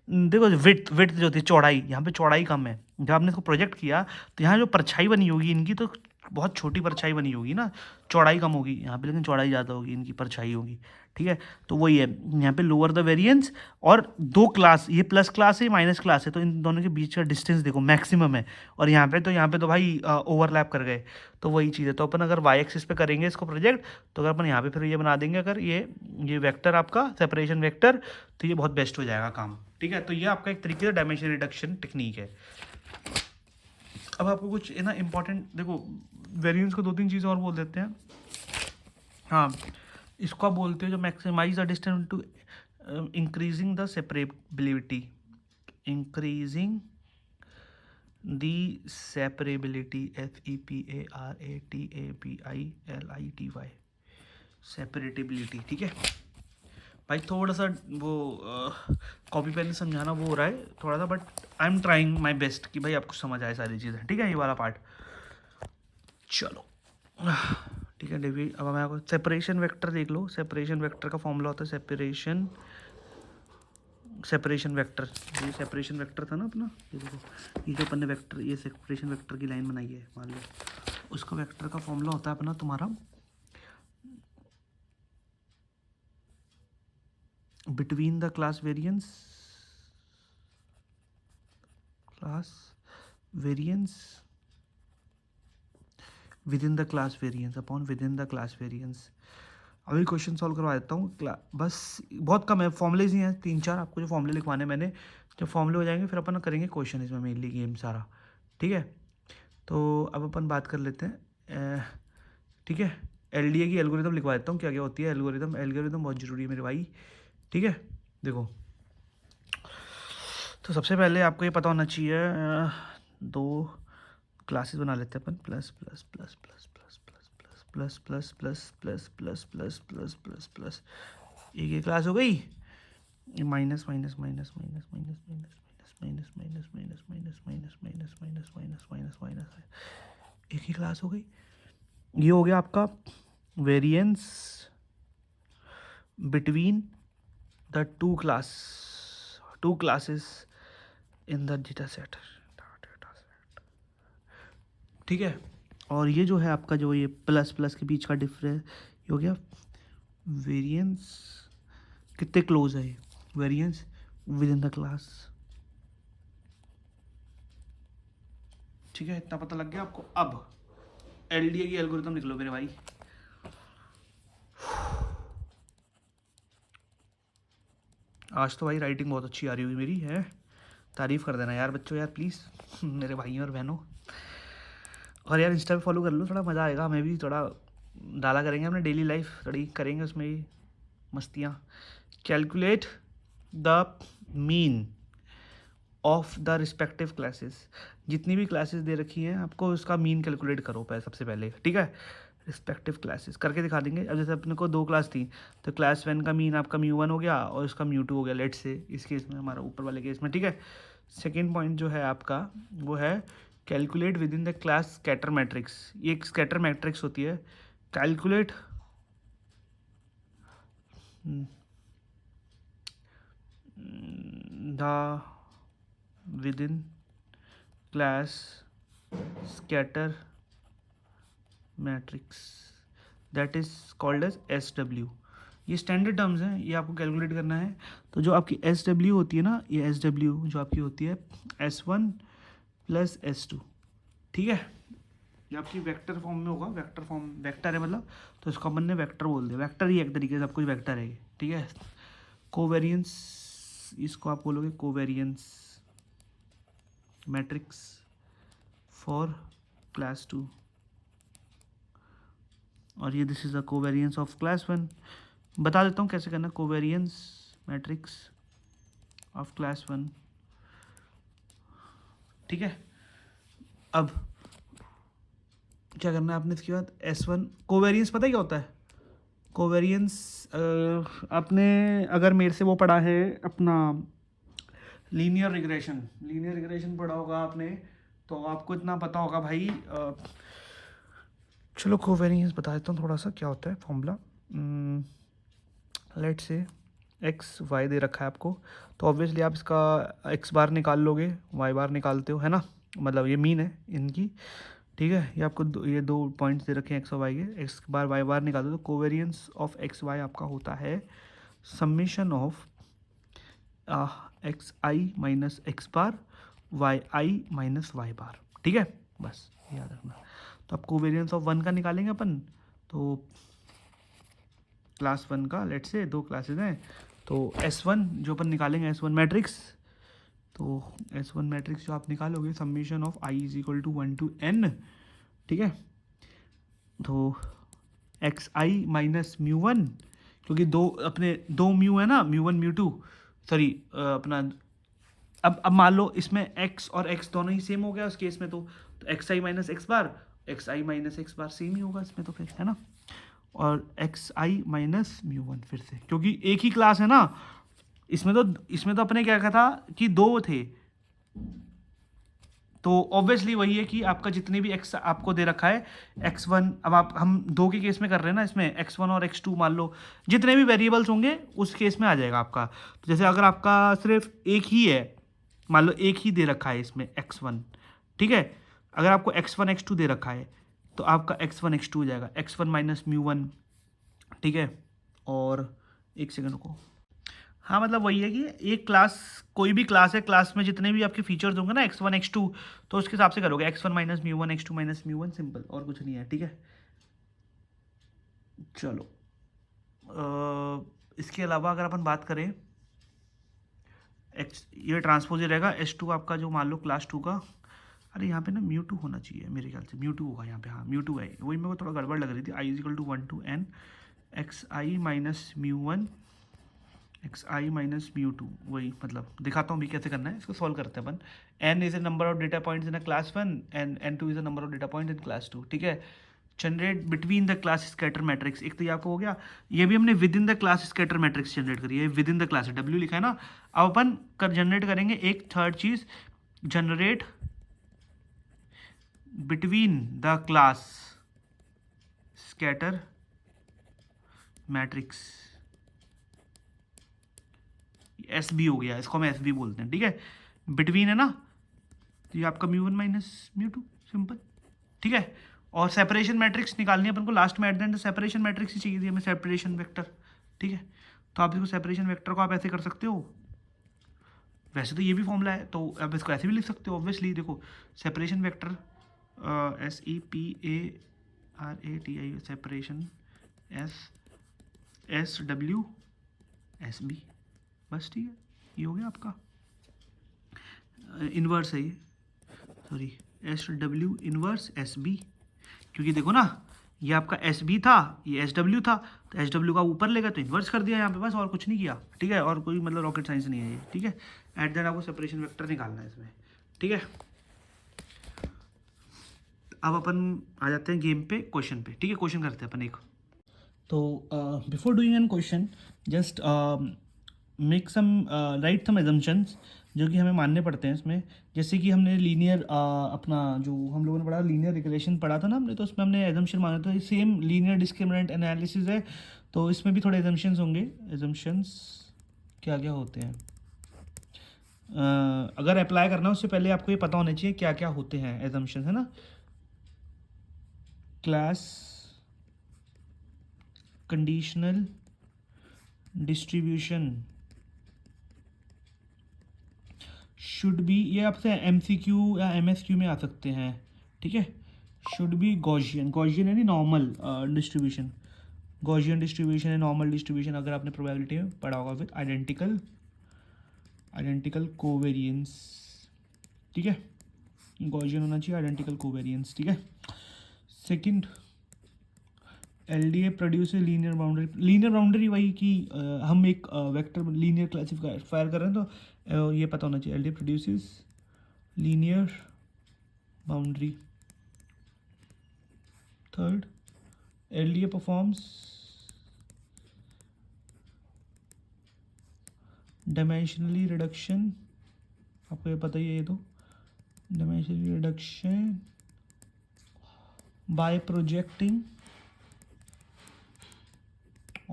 देखो विड्थ विड्थ जो थी, चौड़ाई, यहाँ पे चौड़ाई कम है। जब आपने इसको प्रोजेक्ट किया तो यहाँ जो परछाई बनी होगी इनकी, तो बहुत छोटी परछाई बनी होगी ना, चौड़ाई कम होगी यहाँ पे, लेकिन चौड़ाई ज़्यादा होगी, इनकी परछाई होगी, ठीक है। तो वही है, यहाँ पे लोअर द वेरिएंस, और दो क्लास, ये प्लस क्लास है, माइनस क्लास है, तो इन दोनों के बीच का डिस्टेंस देखो मैक्सिमम है। और यहाँ पे तो भाई ओवरलैप कर गए। तो वही चीज़ है, तो अपन अगर वाई एक्सिस पे करेंगे इसको प्रोजेक्ट, तो अगर अपन यहाँ पे फिर ये बना देंगे, अगर ये वेक्टर आपका सेपरेशन वेक्टर, तो ये बहुत बेस्ट हो जाएगा काम, ठीक है। तो ये आपका एक तरीके से डायमेंशन रिडक्शन टेक्निक है। अब आपको कुछ है ना इंपॉर्टेंट, देखो वेरिएंस को दो तीन चीज़ें और बोल देते हैं। हाँ, इसको आप बोलते हो जो maximise the distance to increasing the separability, increasing the separability, SEPARATABILITY, separatibility, ठीक है भाई। थोड़ा सा वो कॉपी पेन से समझाना वो हो रहा है थोड़ा सा, but I am trying my best कि भाई आपको समझ आए सारी चीज़ें, ठीक है, ये वाला पार्ट। चलो ठीक है डेवी, अब मैं आपको सेपरेशन वेक्टर देख लो। सेपरेशन वेक्टर का फॉर्मूला होता है सेपरेशन वेक्टर, ये सेपरेशन वेक्टर था ना अपना, ये देखो, ये जो अपन ने वेक्टर, ये सेपरेशन वेक्टर की लाइन बनाई है मान लो, उसका वेक्टर का फॉर्मूला होता है अपना तुम्हारा between the class variance within the class variance upon with in the class variance. अभी क्वेश्चन सॉल्व करवा देता हूँ, बस बहुत कम है, फॉर्मूलेज ही हैं 3-4, आपको जो फॉर्मूले लिखवाने मैंने, जब फॉर्मूले हो जाएंगे फिर अपन करेंगे क्वेश्चन इसमें, मेनली गेम सारा, ठीक है। तो अब अपन बात कर लेते हैं, ठीक है। LDA की एल्गोरिदम लिखवा देता हूँ, क्या क्या होती है एल्गोरिदम, एल्गोरिदम बहुत ज़रूरी है मेरे भाई, ठीक है। देखो, तो सबसे पहले आपको ये पता होना चाहिए, दो क्लासेस बना लेते हैं अपन, plus plus plus plus plus plus plus plus plus plus plus plus plus plus plus, एक ये क्लास हो गई, ये minus minus minus minus minus minus minus minus minus minus minus minus minus minus minus minus, एक ही class हो गई। ये हो गया आपका variance between the two classes in the data set, ठीक है। और ये जो है आपका, जो ये प्लस प्लस के बीच का डिफरेंस, ये हो गया वेरिएंस, कितने क्लोज है ये, variance within the class, ठीक है। इतना पता लग गया आपको। अब LDA की एल्गोरिथम लिख लो मेरे भाई। आज तो भाई राइटिंग बहुत अच्छी आ रही हुई मेरी है, तारीफ़ कर देना यार बच्चों, यार प्लीज़ मेरे भाइयों और बहनों। और यार इंस्टा पे फॉलो कर लो, थोड़ा मज़ा आएगा, हमें भी थोड़ा डाला करेंगे अपने डेली लाइफ, थोड़ी करेंगे उसमें ही मस्तियाँ। Calculate the mean of the respective classes, जितनी भी क्लासेस दे रखी हैं आपको उसका मीन कैलकुलेट करो पहले, सबसे पहले, ठीक है। रिस्पेक्टिव क्लासेस करके दिखा देंगे। अब जैसे अपने को 2 क्लास थी, तो क्लास 1 का मीन आपका μ1 हो गया और इसका μ2 हो गया, लेट से इस केस में, हमारा ऊपर वाले केस में, ठीक है। सेकेंड पॉइंट जो है आपका वो है calculate within the class scatter matrix, ये एक स्कैटर मैट्रिक्स होती है, calculate the within class scatter matrix that is called as SW। ये स्टैंडर्ड टर्म्स हैं, ये आपको कैलकुलेट करना है। तो जो आपकी SW होती है ना, ये SW जो आपकी होती है S1 + S2, ठीक है। ये आपकी वेक्टर फॉर्म में होगा, वेक्टर फॉर्म, वेक्टर है मतलब, तो इसको अपन ने वेक्टर बोल दिया, वेक्टर ही एक तरीके से सब कुछ वेक्टर है, ठीक है। कोवेरियंस इसको आप बोलोगे कोवेरियंस मैट्रिक्स फॉर क्लास 2, और ये this is the covariance of class 1। बता देता हूँ कैसे करना, कोवेरियंस मैट्रिक्स ऑफ क्लास 1, ठीक है। अब क्या करना है आपने इसके बाद S1 कोवेरियंस पता है क्या होता है? कोवेरियंस आपने अगर मेरे से वो पढ़ा है अपना लीनियर रिग्रेशन पढ़ा होगा आपने, तो आपको इतना पता होगा भाई। चलो कोवेरियंस बता देता हूँ थोड़ा सा क्या होता है फॉर्मूला। लेट से एक्स वाई दे रखा है आपको, तो ऑब्वियसली आप इसका एक्स बार निकाल लोगे, वाई बार निकालते हो, है ना, मतलब ये मीन है इनकी, ठीक है। ये आपको ये 2 पॉइंट्स दे रखे हैं एक्स और वाई के, एक्स बार वाई बार निकाल दो, तो कोवेरियंस ऑफ एक्स वाई आपका होता है summation of X I minus X bar Y I minus Y bar, ठीक है, बस याद रखना। तो आप कोवेरियंस ऑफ 1 का निकालेंगे अपन, तो क्लास 1 का लेट से 2 क्लासेज हैं, तो S1 जो अपन निकालेंगे S1 मैट्रिक्स, तो S1 मैट्रिक्स जो आप निकालोगे summation of I is equal to 1 to n, ठीक है। तो एक्स आई माइनस म्यू 1, क्योंकि दो म्यू है ना, म्यू 1 म्यू 2, सॉरी अपना अब मान लो इसमें x और x दोनों ही सेम हो गया उस केस में, तो एक्स आई माइनस एक्स बार सेम ही होगा इसमें, तो फिर है ना, और एक्स आई माइनस म्यू 1 फिर से, क्योंकि एक ही क्लास है ना, इसमें तो अपने क्या कहा था कि 2 थे, तो ऑब्वियसली वही है कि आपका जितने भी x आपको दे रखा है x1, अब हम 2 के केस में कर रहे हैं ना, इसमें x1 और x2 मान लो जितने भी वेरिएबल्स होंगे उस केस में आ जाएगा आपका। तो जैसे अगर आपका सिर्फ एक ही है, मान लो एक ही दे रखा है इसमें x1, ठीक है, अगर आपको x1 x2 दे रखा है तो आपका x1 x2 हो जाएगा x1 माइनस म्यू 1, ठीक है। और एक सेकंड को, हाँ मतलब वही है कि एक क्लास, कोई भी क्लास है, क्लास में जितने भी आपके फीचर्स होंगे ना x1 x2, तो उसके हिसाब से करोगे x1 minus mu 1 x2 minus mu 1, simple, और कुछ नहीं है, ठीक है। चलो इसके अलावा अगर अपन बात करें ये ट्रांसपोज ही रहेगा S2 आपका जो मान लो क्लास 2 का, अरे यहाँ पे ना म्यू 2 होना चाहिए मेरे ख्याल से, म्यू 2 होगा यहाँ पे, हाँ म्यू 2 है, वही मेरे को थोड़ा गड़बड़ लग रही थी। I is equal to 1 to n x I minus mu 1 x I minus mu 2, वही मतलब दिखाता हूँ भी कैसे करना है, इसको सॉल्व करते हैं अपन। n is a number of data points in a class 1 and n2 is a number of data points in class 2, ठीक है। Generate between the class scatter matrix, एक तो ये आपको हो गया, ये भी हमने with in the class scatter matrix generate करी है, with in the class W लिखा है ना। अब अपन जनरेट करेंगे एक थर्ड चीज, generate between the class scatter matrix, S B हो गया, इसको हम एस बी बोलते हैं, ठीक है, बिटवीन है ना, तो ये आपका म्यू 1 माइनस म्यू 2, सिंपल, ठीक है। और सेपरेशन मैट्रिक्स निकालनी है अपन को लास्ट में, at the end separation matrix ही चाहिए थी हमें, सेपरेशन वेक्टर, ठीक है। तो आप इसको सेपरेशन वेक्टर को आप ऐसे कर सकते हो, वैसे तो ये भी फॉर्मूला है, तो आप इसको ऐसे भी लिख सकते हो ऑब्वियसली। देखो separation vector SEPARATI, separation SW SB, बस ठीक है, ये हो गया आपका इन्वर्स है ये, सॉरी SW इन्वर्स SB, क्योंकि देखो ना ये आपका SB था, ये SW था, तो SW का ऊपर लेगा तो इन्वर्स कर दिया यहाँ पे, बस और कुछ नहीं किया, ठीक है, और कोई मतलब रॉकेट साइंस नहीं है ये, ठीक है। एट द एंड आपको सेपरेशन वेक्टर निकालना है इसमें, ठीक है। अब अपन आ जाते हैं गेम पे, क्वेश्चन पे, ठीक है, क्वेश्चन करते हैं अपन एक। तो before doing an question just make some right some assumptions जो कि हमें मानने पड़ते हैं इसमें, जैसे कि हमने लीनियर अपना जो हम लोगों ने पढ़ा लीनियर रिग्रेशन पढ़ा था ना हमने, तो उसमें हमने एजम्पशन माना था, सेम लीनियर डिस्क्रिमिनेंट एनालिसिस है, तो इसमें भी थोड़े एजम्पशंस होंगे। एजम्पशंस क्या क्या होते हैं, अगर अप्लाई करना है उससे पहले आपको ये पता होना चाहिए क्या क्या होते हैं एजम्पशंस, है ना। Class conditional distribution should be, ये आपसे MCQ या MSQ में आ सकते हैं, ठीक है। शुड बी गॉसियन, गॉसियन यानी नॉर्मल डिस्ट्रीब्यूशन, गॉसियन डिस्ट्रीब्यूशन है नॉर्मल डिस्ट्रीब्यूशन, अगर आपने प्रोबेबिलिटी में पढ़ा होगा, विद आइडेंटिकल आइडेंटिकल कोवेरियंस, ठीक है, गॉसियन होना चाहिए आइडेंटिकल कोवेरियंस, ठीक है। Second, LDA produce linear boundary. Linear boundary वही कि हम एक वेक्टर लीनियर क्लासीफायर कर रहे हैं, तो ये पता होना चाहिए, LDA produces linear boundary. Third, LDA performs dimensionally reduction, आपको ये पता ही है, ये तो dimensionally reduction by projecting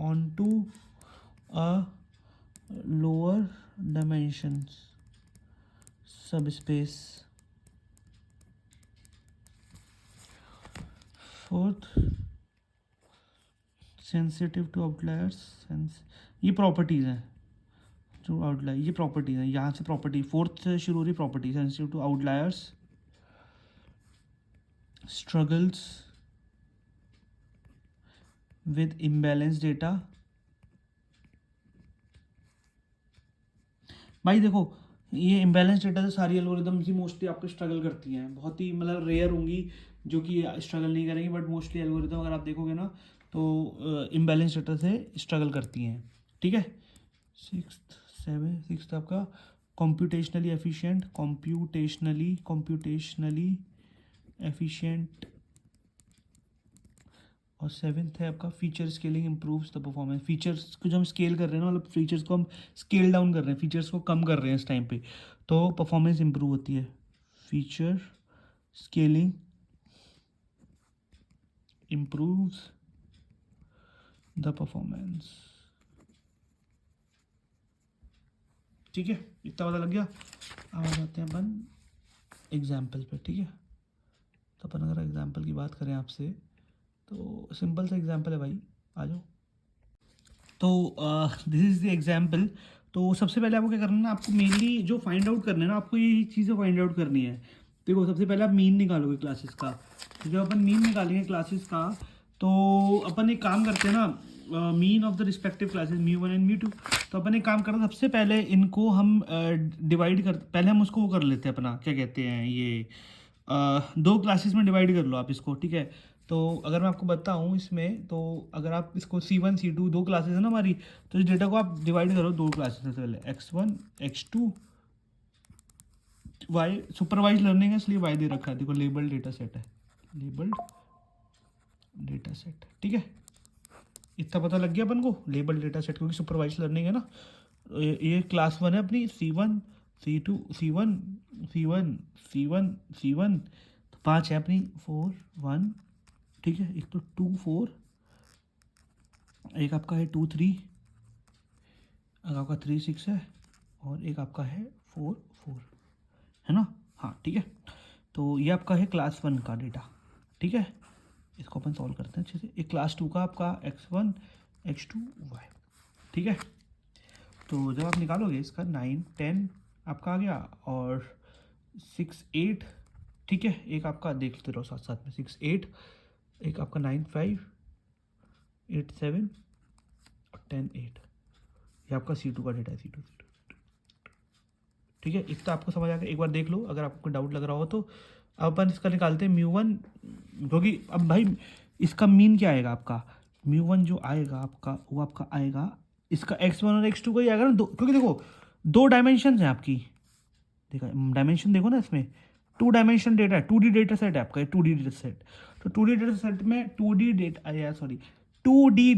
onto a lower dimensions subspace. Fourth, sensitive to outliers, ये प्रॉपर्टीज हैं जो आउटलायर, ये प्रॉपर्टीज हैं, यहाँ से प्रॉपर्टी फोर्थ से शुरू हो रही property, sensitive to outliers, struggles with imbalanced data। भाई देखो, ये इम्बैलेंस डेटा से सारी एल्गोरिदम्स ही मोस्टली आपको स्ट्रगल करती हैं, बहुत ही मतलब रेयर होंगी जो कि स्ट्रगल नहीं करेंगी, बट मोस्टली एल्गोरिदम अगर आप देखोगे ना तो इम्बैलेंस डेटा से स्ट्रगल करती हैं, ठीक है। सिक्स्थ आपका कॉम्प्यूटेशनली एफिशिएंट, और सेवेंथ है आपका feature scaling improves the performance. Features को जो हम स्केल कर रहे हैं ना, मतलब फीचर्स को हम स्केल डाउन कर रहे हैं, फीचर्स को कम कर रहे हैं इस टाइम पे, तो परफॉर्मेंस इम्प्रूव होती है। Feature scaling improves the performance, ठीक है, इतना पता लग गया। अब आ जाते हैं अपन एग्जाम्पल पे, ठीक है। तो अपन अगर एग्जाम्पल की बात करें आपसे, तो सिंपल सा एग्जाम्पल है भाई, आ जाओ। तो दिस इज़ द एग्जाम्पल। तो सबसे पहले आपको क्या करना है ना, आपको मेनली जो फाइंड आउट करना है ना, आपको ये चीज़ें फाइंड आउट करनी है। देखो, सबसे पहले आप मीन निकालोगे क्लासेस का, तो जब अपन मीन निकालेंगे क्लासेस का, तो अपन एक काम करते हैं ना, mean of the respective classes μ1 and μ2। तो अपन एक काम करते हैं, सबसे पहले इनको हम डिवाइड कर, पहले हम उसको वो कर लेते हैं अपना, क्या कहते हैं, ये दो क्लासेस में डिवाइड कर लो आप इसको, ठीक है। तो अगर मैं आपको बताऊँ इसमें, तो अगर आप इसको C1 C2 दो क्लासेस है ना हमारी, तो इस डेटा को आप डिवाइड करो दो क्लासेस में, पहले x1 x2 y, supervise learning है इसलिए y दे रखा है, देखो लेबल्ड डेटा सेट है, लेबल्ड डेटा सेट, ठीक है। इतना पता लग गया अपन को, लेबल्ड डेटा सेट, क्योंकि सुपरवाइज लर्निंग है ना। ये क्लास 1 है अपनी, C1 C2 C1 C1 C1 C1, तो 5 है अपनी, 4 1, ठीक है। एक तो 2 4, एक आपका है 2 3, एक आपका 3 6 है, और एक आपका है 4 4, है ना। हाँ, ठीक है। तो ये आपका है क्लास 1 का डेटा, ठीक है। इसको अपन सॉल्व करते हैं अच्छे से। एक क्लास 2 का आपका x1 x2 y, ठीक है। तो जब आप निकालोगे इसका 9 10 आपका आ गया, और 6 8, ठीक है। एक आपका देख लेते रहो साथ साथ में, 6 8, एक आपका 9 5 8 7 और 10 8, ये आपका C2 का डेटा है, C2, ठीक है। इतना आपको समझ आ गया, एक बार देख लो अगर आपको डाउट लग रहा हो तो। अब अपन इसका निकालते हैं μ1, क्योंकि अब भाई इसका मीन क्या आएगा आपका, μ1 जो आएगा आपका, वो आपका आएगा इसका x1 और x2 का ही आएगा ना, दो, क्योंकि देखो दो डायमेंशन हैं आपकी, देखा डायमेंशन देखो ना इसमें, 2 डायमेंशन डेटा है, 2D डेटा सेट है आपका, 2D डेटा सेट। तो 2D डेटा सेट में 2D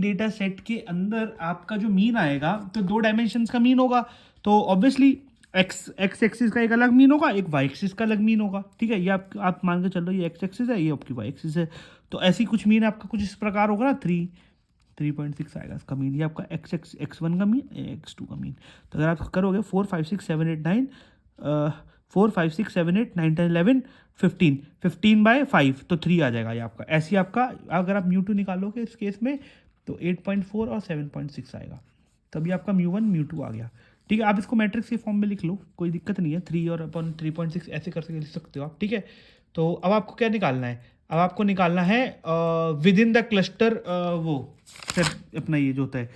डेटा सेट के अंदर आपका जो मीन आएगा, तो 2 डायमेंशंस का मीन होगा, तो ऑब्वियसली एक्स एक्सिस का एक अलग मीन होगा, एक वाई एक्सिस का अलग मीन होगा, ठीक है। ये आप मान के चल रहे हो, ये एक्स एक्सिस है, ये आपकी वाई एक्सिस है, तो ऐसी कुछ मीन आपका कुछ इस प्रकार होगा ना, 3.6 आएगा इसका मीन, ये आपका x1 का मीन, x2 का मीन। तो अगर आप करोगे 4 5 6 7 8 9 4 5 6 7 8 9 10 11 15 15/5, तो 3 आ जाएगा ये आपका। ऐसी आपका अगर आप μ2 निकालोगे इस केस में, तो 8.4 और 7.6 आएगा, तभी आपका μ1 μ2 आ गया, ठीक है। आप इसको मैट्रिक्स के फॉर्म में लिख लो, कोई दिक्कत नहीं है, 3 और अपन 3.6 ऐसे करके लिख सकते हो आप, ठीक है। तो अब आपको क्या निकालना है, अब आपको निकालना है विद इन द क्लस्टर, वो अपना ये जो होता है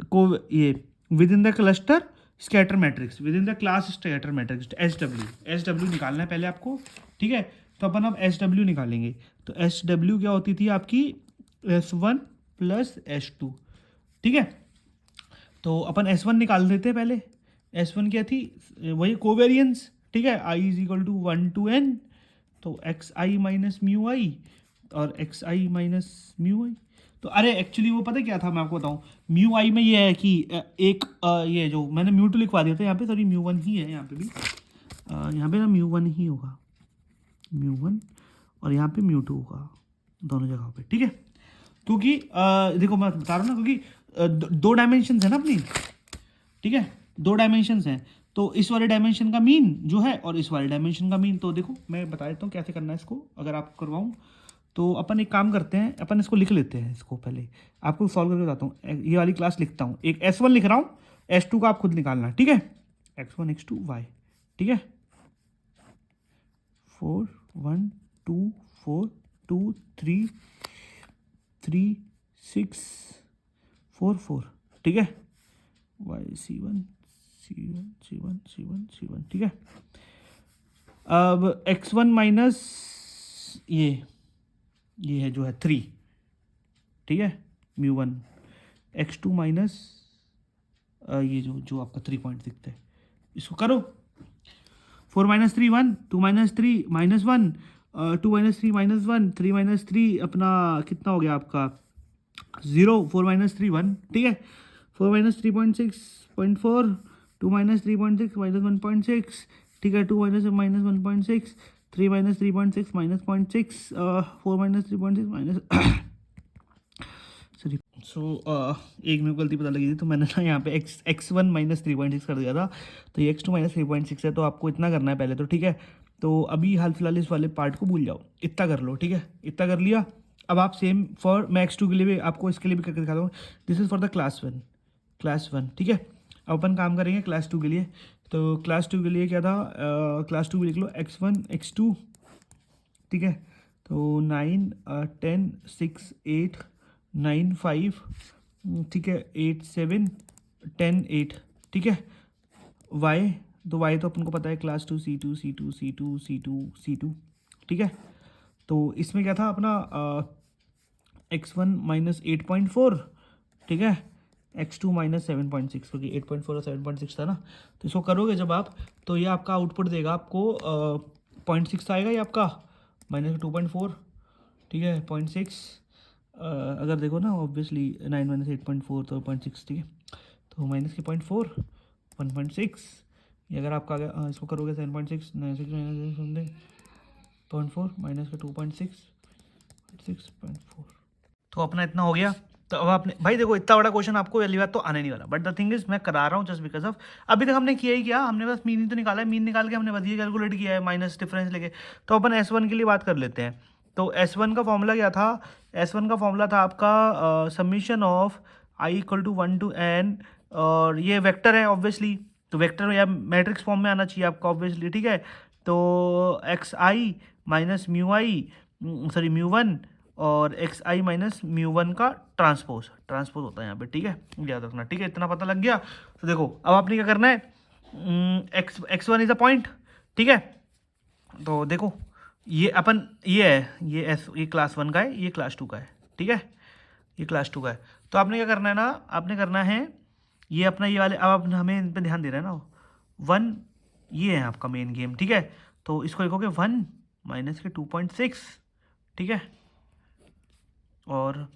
को, ये with in the cluster scatter matrix with in the class scatter matrix S W निकालना है पहले आपको, ठीक है। तो अपन अब एस डब्ल्यू निकालेंगे। तो एस डब्ल्यू क्या होती थी आपकी, S1 प्लस S2, ठीक है। तो अपन S1 निकाल देते हैं पहले। S1 क्या थी, वही कोवेरियंस, ठीक है। I is equal to 1 to n, तो x I minus mu i और x I minus mu i. तो अरे एक्चुअली वो पता क्या था, मैं आपको बताऊँ, म्यू आई में ये है कि एक ये जो मैंने म्यू टू लिखवा दिया था यहाँ पे, सॉरी म्यू वन ही है यहाँ पे भी, यहाँ पे ना म्यू वन ही होगा, म्यू वन, और यहाँ पे म्यू टू होगा दोनों जगहों पे, ठीक है। क्योंकि देखो मैं बता रहा हूँ ना, क्योंकि दो डायमेंशंस है ना अपनी, ठीक है, दो डायमेंशंस हैं। तो इस वाले डायमेंशन का मीन जो है और इस वाले डायमेंशन का मीन, तो देखो मैं बता देता हूँ कैसे करना है इसको, अगर आपको करवाऊँ। तो अपन एक काम करते हैं, अपन इसको लिख लेते हैं, इसको पहले आपको सॉल्व करके बताता हूँ। ये वाली क्लास लिखता हूँ, एक S1 लिख रहा हूँ, S2 का आप खुद निकालना, ठीक है। X1 X2 Y, ठीक है। 4 1 2 4 2 3 3 6 4 4, ठीक है। Y C1 C1 C1 C1 C1, ठीक है। अब X1 माइनस ये है जो है 3, ठीक है, म्यू वन। X2 माइनस ये जो आपका 3 पॉइंट दिखते हैं, इसको करो। 4 minus 3 1, 2 minus 3 minus 1, 2 minus 3 minus 1, 3 minus 3 अपना कितना हो गया आपका 0, 4 माइनस 3 1, ठीक है। 4 माइनस 3.6.4, 2 माइनस 3.6 माइनस 1.6, ठीक है। 2 minus minus 1.6, 3 minus 3.6 minus 0.6, 4 minus 3.6 minus sorry. So एक मेरे को गलती पता लगी थी, तो मैंने ना यहाँ पे x1 माइनस 3.6 कर दिया था, तो ये x2 माइनस 3.6 है। तो आपको इतना करना है पहले, तो ठीक है। तो अभी हाल फिलहाल इस वाले पार्ट को भूल जाओ, इतना कर लो, ठीक है। इतना कर लिया। अब आप सेम फॉर मैं x2 के लिए भी आपको इसके लिए भी करके दिखाता हूँ। This is for the class one, ठीक है। अब अपन काम करेंगे क्लास 2 के लिए। तो क्लास 2 के लिए क्या था, क्लास 2 भी लिख लो, x1 x2, ठीक है। तो 9 10 6 8 9 5, ठीक है, 8 7 10 8, ठीक है। y, तो y तो अपन को पता है class 2 C2 C2 C2 C2 C2, ठीक है। तो इसमें क्या था अपना x1 माइनस 8.4, ठीक है, x2 माइनस 7.6, क्योंकि 8.4 और 7.6 था ना। तो इसको करोगे जब आप, तो ये आपका आउटपुट देगा आपको 0.6 आएगा ये आपका, माइनस 2.4, ठीक है, 0.6। अगर देखो ना ऑब्वियसली 9 माइनस 8.4 तो 0.6, ठीक है। तो माइनस के 0.4 1.6, ये अगर आपका इसको करोगे 7.6 समथिंग 0.4 माइनस के 2.6 6.4, तो अपना इतना हो गया। तो अब आपने भाई देखो इतना बड़ा क्वेश्चन आपको पहली बात तो आने नहीं वाला, बट द थिंग इज मैं करा रहा हूँ जस्ट बिकॉज ऑफ अभी तक हमने किया ही क्या, हमने बस मीन ही तो निकाला है, मीन निकाल के हमने बस ये कैलकुलेट किया है माइनस डिफरेंस लेके। तो अपन S1 के लिए बात कर लेते हैं। तो S1 का फॉर्मूला क्या था, S1 का फॉर्मूला था आपका summation of I equal to 1 to n, और ये वेक्टर है ऑब्वियसली, तो वेक्टर या मैट्रिक्स फॉर्म में आना चाहिए आपका ऑब्वियसली, ठीक है। तो एक्स आई माइनस म्यू आई, सॉरी म्यू वन, और एक्स आई माइनस म्यू वन का ट्रांसपोज होता है यहाँ पे, ठीक है, याद रखना, ठीक है। इतना पता लग गया। तो देखो अब आपने क्या करना है, x one is a point, ठीक है। तो देखो ये अपन ये है, ये क्लास 1 का है, ये क्लास 2 का है, ठीक है, ये क्लास 2 का है। तो आपने क्या करना है ना, आपने करना है ये अपना ये वाले, अब हमें इन पर ध्यान दे रहे हैं ना, 1 ये है आपका मेन गेम, ठीक है। तो इसको लिखोगे 1 माइनस के 2.6, ठीक है, और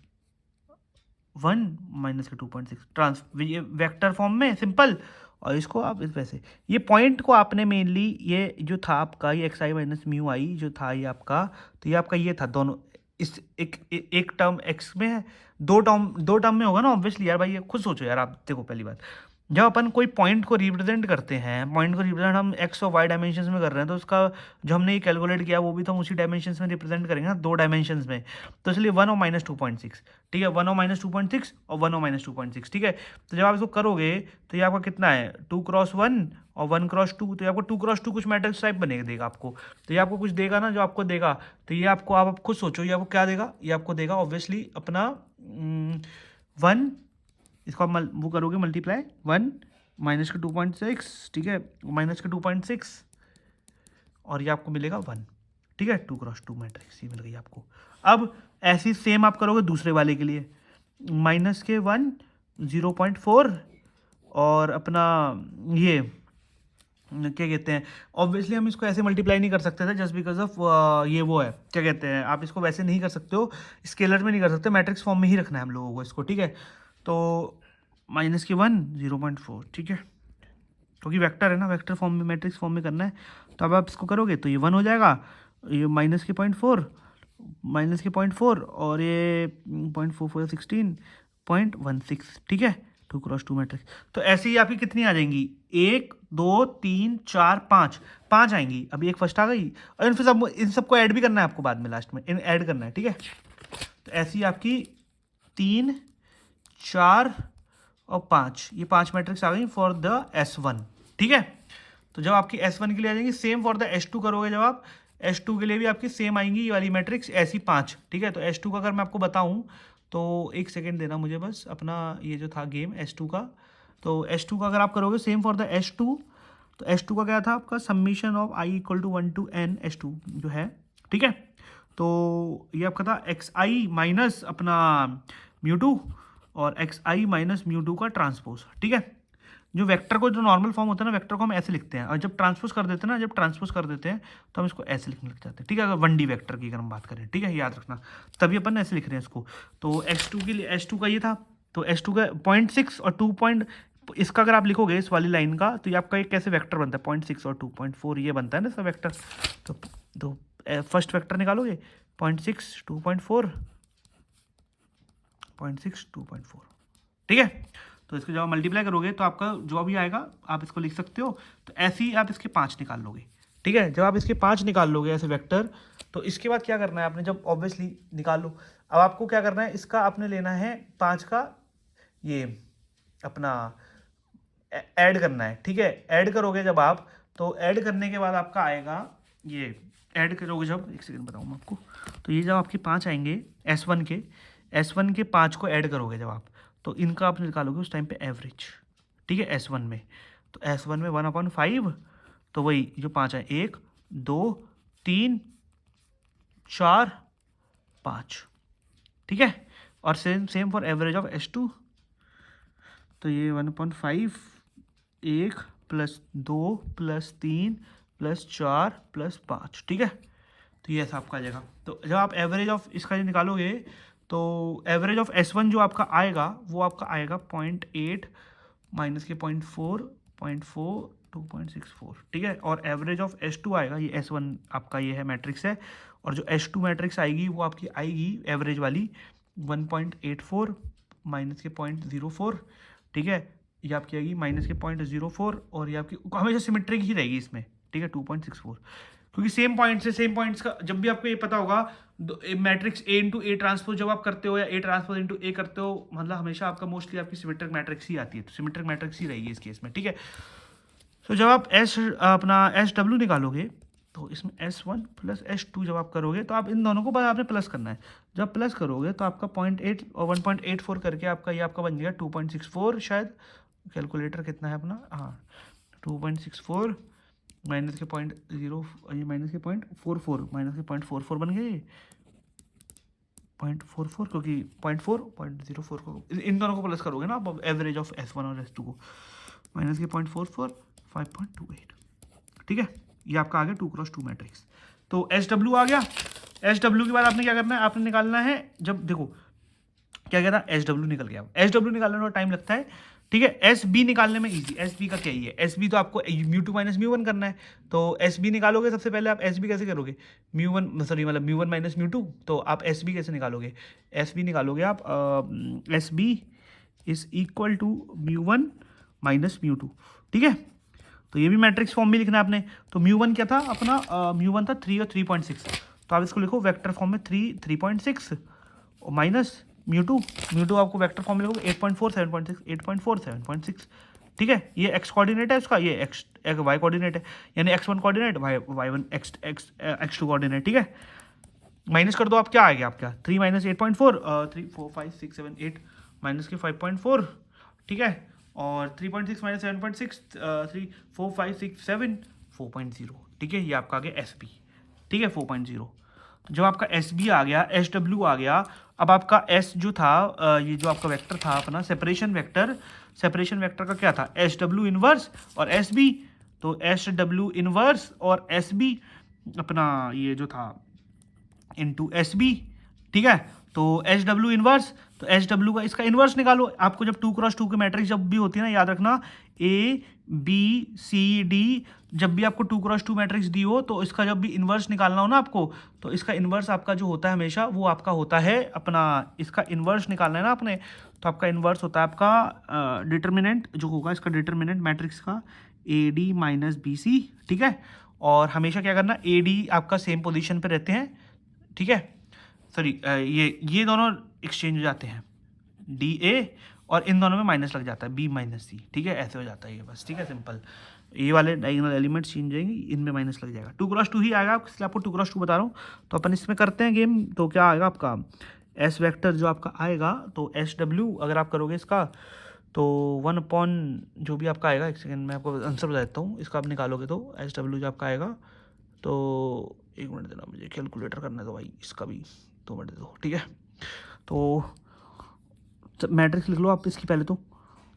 1 माइनस के 2.6 ये वेक्टर फॉर्म में सिंपल। और इसको आप इस वैसे ये पॉइंट को आपने मेनली ये जो था आपका ये एक्स आई माइनस म्यू आई जो था ये आपका, तो ये आपका ये था दोनों इस एक टर्म एक्स में है, दो टर्म में होगा ना ऑब्वियसली यार भाई, ये खुद सोचो यार आप। देखो पहली बात, जब अपन कोई पॉइंट को रिप्रेजेंट करते हैं, पॉइंट को रिप्रेजेंट हम एक्स और वाई डायमेंशंस में कर रहे हैं, तो उसका जो हमने ये कैलकुलेट किया वो भी तो हम उसी डायमेंशंस में रिप्रेजेंट करेंगे ना, दो डायमेंशंस में। तो इसलिए 1 और माइनस 2.6, ठीक है, 1 और माइनस 2.6 और 1 और माइनस 2.6, ठीक है। तो जब आप इसको करोगे तो ये आपका कितना है 2 क्रॉस 1 और 1 क्रॉस 2, तो ये आपको 2 क्रॉस 2 कुछ मैट्रिक्स टाइप बनेगा देगा आपको। तो ये आपको कुछ देगा ना, जो आपको देगा, तो ये आपको आप खुद सोचो ये आपको क्या देगा, ये आपको देगा ऑब्वियसली अपना 1, इसको आप वो करोगे मल्टीप्लाई 1 माइनस के 2.6, ठीक है, माइनस के 2.6, और ये आपको मिलेगा 1, ठीक है, 2x2 मैट्रिक्स ये मिल गई आपको। अब ऐसी सेम आप करोगे दूसरे वाले के लिए, माइनस के 1, 0.4, और अपना ये क्या कहते हैं, ऑब्वियसली हम इसको ऐसे मल्टीप्लाई नहीं कर सकते थे जस्ट बिकॉज ऑफ ये वो है, क्या कहते हैं, आप इसको वैसे नहीं कर सकते हो, स्केलर में नहीं कर सकते, मैट्रिक्स फॉर्म में ही रखना है हम लोगों को इसको, ठीक है। तो माइनस के 1, 0.4, ठीक है, क्योंकि वेक्टर है ना, वेक्टर फॉर्म में, मैट्रिक्स फॉर्म में करना है। तो अब आप इसको करोगे तो ये 1 हो जाएगा, ये माइनस के 0.4, माइनस के 0.4, और ये 0.44, 16.16, ठीक है, 2x2 मैट्रिक्स। तो ऐसे ही आपकी कितनी आ जाएंगी, 1, 2, 3, 4, 5, 5 आएंगी। अभी एक फर्स्ट आ गई, और इन सबको ऐड भी करना है आपको बाद में, लास्ट में इन ऐड करना है, ठीक है। तो ऐसी आपकी 3, 4 और 5, ये 5 मैट्रिक्स आ गई फॉर द S1, ठीक है। तो जब आपकी S1 के लिए आ जाएंगी, सेम फॉर द S2 करोगे जब आप, S2 के लिए भी आपकी सेम आएंगी ये वाली मैट्रिक्स, ऐसी 5, ठीक है। तो S2 का अगर मैं आपको बताऊं, तो एक सेकेंड देना मुझे बस, अपना ये जो था गेम S2 का, तो S2 का अगर आप करोगे सेम फॉर द S2, तो S2 का क्या था आपका, summation of I equal to 1 to n S2 जो है, ठीक है। तो ये आपका था xi माइनस अपना म्यू2, और xi माइनस म्यू2 का ट्रांसपोज, ठीक है। जो वेक्टर को, जो नॉर्मल फॉर्म होता है ना वेक्टर को, हम ऐसे लिखते हैं, और जब ट्रांसपोज कर देते हैं ना, जब ट्रांसपोज कर देते हैं तो हम इसको ऐसे लिखने लग जाते हैं, ठीक है, अगर 1D वेक्टर की अगर हम बात करें, ठीक है, याद रखना, तभी अपन ऐसे लिख रहे हैं इसको। तो x2 के लिए, S2 का ये था, तो S2 का 0.6 और 2 इसका अगर आप लिखोगे इस वाली लाइन का, तो ये आपका एक कैसे वेक्टर बनता है, 0.6 और 2.4 ये बनता है ना इसका वेक्टर। तो फर्स्ट वेक्टर निकालोगे, 0.6, 2.4, 0.6, 2.4, ठीक है। तो इसको जब आप मल्टीप्लाई करोगे तो आपका जो भी आएगा आप इसको लिख सकते हो। तो ऐसे ही आप इसके 5 निकाल लोगे, ठीक है। जब आप इसके 5 निकाल लोगे ऐसे वेक्टर, तो इसके बाद क्या करना है आपने, जब ऑब्वियसली निकाल लो, अब आपको क्या करना है, इसका आपने लेना है 5 का ये अपना ऐड करना है, ठीक है। ऐड करोगे जब आप, तो ऐड करने के बाद आपका आएगा ये, ऐड करोगे जब, एक सेकंड बताऊँ मैं आपको, तो ये जब आपके 5 आएंगे S1 के 5 को ऐड करोगे जब आप, तो इनका आप निकालोगे उस टाइम पे एवरेज, ठीक है, S1 में। तो S1 में 1/5, तो वही जो 5 है, 1, 2, 3, 4, 5, ठीक है। और same for average of S2, तो ये 1/5, 1 + 2 + 3 + 4 + 5, ठीक है। तो ये ऐसा आपका आ जाएगा। तो जब आप एवरेज ऑफ इसका निकालोगे, तो एवरेज ऑफ S1 जो आपका आएगा वो आपका आएगा 0.8 माइनस के 0.4, 0.4, 2.64, ठीक है। और एवरेज ऑफ S2 आएगा, ये S1 आपका ये है मैट्रिक्स है, और जो S2 मैट्रिक्स आएगी वो आपकी आएगी एवरेज वाली 1.84 माइनस के 0.04, ठीक है। ये आपकी आएगी माइनस के 0.04, और ये आपकी हमेशा सिमेट्रिक ही रहेगी इसमें, ठीक है, 2.64, क्योंकि सेम पॉइंट से सेम पॉइंट्स का, जब भी आपको ये पता होगा matrix A into A transpose जब आप करते हो, या A ट्रांसपोज इंटू A करते हो, मतलब हमेशा आपका मोस्टली आपकी सिमेट्रिक मैट्रिक्स ही आती है, तो सिमेट्रिक मैट्रिक्स ही रहेगी इस केस में, ठीक है। तो जब आप अपना SW निकालोगे, तो इसमें S1 + S2 जब आप करोगे, तो आप इन दोनों को बस आपने प्लस करना है। जब प्लस करोगे तो आपका 0.8 और 1.84 करके आपका ये आपका बन जाएगा 2.64, शायद कैलकुलेटर कितना है अपना, हाँ, 2.64 माइनस के 0.0, ये माइनस के 0.44, माइनस के 0.44 बन गए, 0.44, क्योंकि 0.04 को इन दोनों को प्लस करोगे ना आप, एवरेज ऑफ S1 और S2 को, माइनस के 0.44, 5.28, ठीक है। ये आपका आ गया 2x2 मैट्रिक्स। तो SW आ गया। SW के बाद आपने क्या करना है, आपने निकालना है, जब देखो क्या कहता है, SW निकल गया, SW निकालने में टाइम लगता है, ठीक है। SB निकालने में इजी, SB का क्या ही है, SB तो आपको म्यू2 माइनस म्यू1 करना है। तो SB निकालोगे सबसे पहले आप, SB कैसे करोगे, म्यू1 सॉरी मतलब म्यू1 माइनस म्यू2, तो आप SB कैसे निकालोगे, SB निकालोगे आप SB is equal to mu one minus mu two, ठीक है। तो ये भी मैट्रिक्स फॉर्म में लिखना है आपने। तो म्यू1 क्या था अपना, म्यू1 था 3 और 3.6, तो आप इसको लिखो वेक्टर फॉर्म में 3, 3.6 और माइनस म्यू2 आपको वेक्टर फॉर्म में लिखोगे 8.4, 7.6, 8.4, 7.6, ठीक है। ये एक्स कोऑर्डिनेट है उसका, ये एक्स वाई कोऑर्डिनेट है, यानी x1 coordinate, y1 x2 coordinate, ठीक है। माइनस कर दो आप, क्या आएगा आपका 3 - 8.4, 3, 4, 5, 6, 7, 8 माइनस के 5.4, ठीक है। और 3.6 माइनस 7.6 3 4 5 6 7 4.0, ठीक है। ये आपका आ गया एस बी, ठीक है 4.0। जब आपका एस बी आ गया, एस डब्ल्यू आ गया, अब आपका एस जो था ये जो आपका वेक्टर था अपना सेपरेशन वेक्टर, सेपरेशन वेक्टर का क्या था, एस डब्ल्यू इनवर्स और एस बी। तो एस डब्ल्यू इनवर्स और एस बी अपना ये जो था इनटू एस बी, ठीक है। तो एच डब्ल्यू इनवर्स, तो एच डब्ल्यू का इसका इनवर्स निकालो। आपको जब 2x2 की मैट्रिक्स जब भी होती है ना, याद रखना ए बी सी डी, जब भी आपको 2x2 मैट्रिक्स दी हो तो इसका जब भी इन्वर्स निकालना हो ना आपको, तो इसका इन्वर्स आपका जो होता है हमेशा वो आपका होता है अपना, इसका इन्वर्स निकालना है ना आपने, तो आपका इन्वर्स होता है आपका डिटर्मिनेंट जो होगा इसका डिटर्मिनेंट मैट्रिक्स का a d minus b c, ठीक है। और हमेशा क्या करना, ए डी आपका सेम पोजिशन पर रहते हैं, ठीक है। सॉरी ये दोनों एक्सचेंज हो जाते हैं डी ए, और इन दोनों में माइनस लग जाता है बी माइनस सी, ठीक है। ऐसे हो जाता है ये बस, ठीक है सिंपल। ये वाले डायगोनल एलिमेंट्स चेंज जाएंगे, इनमें माइनस लग जाएगा। 2x2 ही आएगा, इसलिए आपको 2x2 बता रहा हूँ। तो अपन इसमें करते हैं गेम। तो क्या आएगा आपका एस वेक्टर जो आपका आएगा, तो एस डब्ल्यू अगर आप करोगे इसका तो 1 अपॉन जो भी आपका आएगा, एक सेकेंड मैं आपको आंसर बता देता हूँ इसका। आप निकालोगे तो एस डब्ल्यू जो आपका आएगा, तो एक मिनट देना मुझे, कैलकुलेटर करना है तो भाई इसका भी 2 मिनट दे दो, ठीक है। तो मैट्रिक्स लिख लो आप इसकी पहले। तो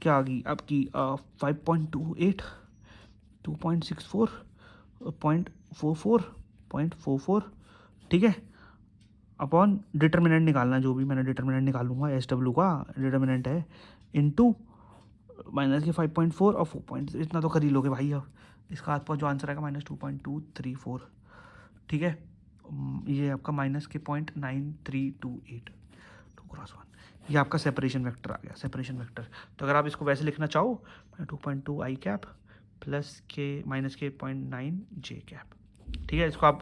क्या आ गई आपकी 5.28 2.64 0.44 0.44, ठीक है। अपॉन डिटर्मिनेंट निकालना, जो भी मैंने डिटर्मिनेंट निकालूंगा एस डब्ल्यू का डिटर्मिनेंट है, इनटू माइनस के 5.4 और 4. इतना तो कर ही लोगे भाई। अब इसका आपका जो आंसर आएगा -2.234, ठीक है। ये आपका माइनस के 0.9328 2x1, ये आपका सेपरेशन वेक्टर आ गया, सेपरेशन वेक्टर। तो अगर आप इसको वैसे लिखना चाहो 2.2 आई कैप प्लस के माइनस के 0.9 जे कैप, ठीक है। इसको आप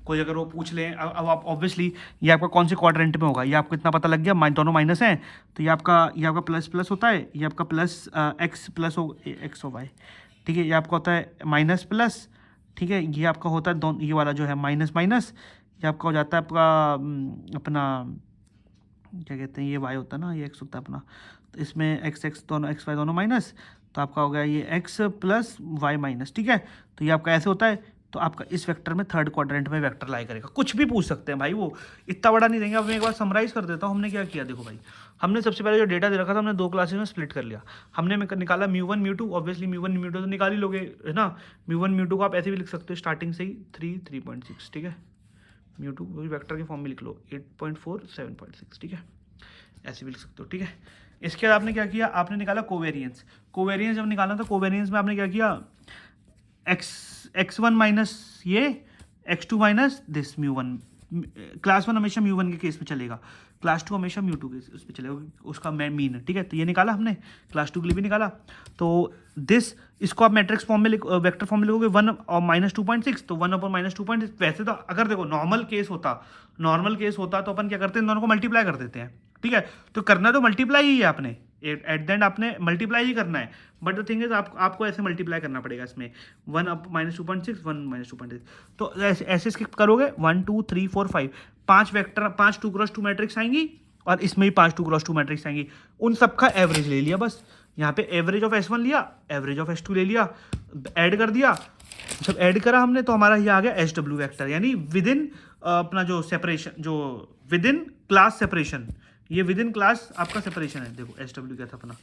कोई अगर वो पूछ लें, अब आप ऑब्वियसली ये आपका कौन से क्वाड्रेंट में होगा, ये आपको इतना पता लग गया, दोनों माइनस हैं, तो ये आपका प्लस प्लस होता है, ये आपका प्लस एक्स प्लस हो एक्स हो वाई, ठीक है। ये आपका होता है माइनस प्लस, ठीक है। ये आपका होता है दोनों, ये वाला जो है माइनस माइनस, ये आपका हो जाता है आपका अपना क्या कहते हैं, ये वाई होता है ना, ये एक्स होता है अपना, तो इसमें एक्स एक्स दोनों एक्स वाई दोनों माइनस, तो आपका हो गया ये एक्स प्लस वाई माइनस, ठीक है। तो ये आपका ऐसे होता है। तो आपका इस वेक्टर में थर्ड क्वाड्रेंट में वेक्टर लाई करेगा। कुछ भी पूछ सकते हैं भाई, वो इतना बड़ा नहीं देंगे। अब मैं एक बार समराइज कर देता हूँ हमने क्या किया। देखो भाई, हमने सबसे पहले जो डेटा दे रखा था हमने 2 क्लासेस में स्प्लिट कर लिया। हमने निकाला μ1 μ2, ऑब्वियसली μ1 μ2 तो निकाल ही लोगे है ना। μ1 μ2 को आप ऐसे भी लिख सकते हो स्टार्टिंग से ही 3 3.6, ठीक है। μ2 वही वेक्टर के फॉर्म में लिख लो 8.4 7.6, ठीक है। ऐसे भी लिख सकते हो, ठीक है। इसके बाद आपने क्या किया, आपने निकाला कोवेरियंस। कोवेरियंस जब निकालना था, कोवेरियंस में आपने क्या किया, x1 माइनस ये x2 माइनस दिस μ1। क्लास 1 हमेशा μ1 के केस में चलेगा, क्लास 2 हमेशा μ2 के उस पर चलेगा, उसका मीन, ठीक है। तो ये निकाला हमने, क्लास 2 के लिए भी निकाला। तो दिस, इसको आप मैट्रिक्स फॉर्म में वेक्टर फॉर्म में लिखोगे 1 और -2.6, तो 1 अपॉन -2.6। वैसे तो अगर देखो नॉर्मल केस होता तो अपन क्या करते हैं, इन दोनों को मल्टीप्लाई कर देते हैं, ठीक है। तो करना तो मल्टीप्लाई ही है आपने, एट द एंड आपने मल्टीप्लाई ही करना है। बट द थिंग इज आपको ऐसे मल्टीप्लाई करना पड़ेगा इसमें 1 अप -2.6 1 -2.6। तो ऐसे स्किप करोगे 1 2 3 4 5 5 वेक्टर, 5 2x2 मैट्रिक्स आएंगी, और इसमें भी 5 2x2 मैट्रिक्स आएंगी। उन सबका एवरेज ले लिया बस। यहाँ पे एवरेज ऑफ S1 लिया, एवरेज ऑफ S2 ले लिया, ऐड कर दिया। जब ऐड करा हमने तो हमारा ये आ गया SW वेक्टर, यानी विद इन अपना जो सेपरेशन, जो विद इन क्लास सेपरेशन, ये विद इन क्लास आपका सेपरेशन है। देखो SW क्या था अपना,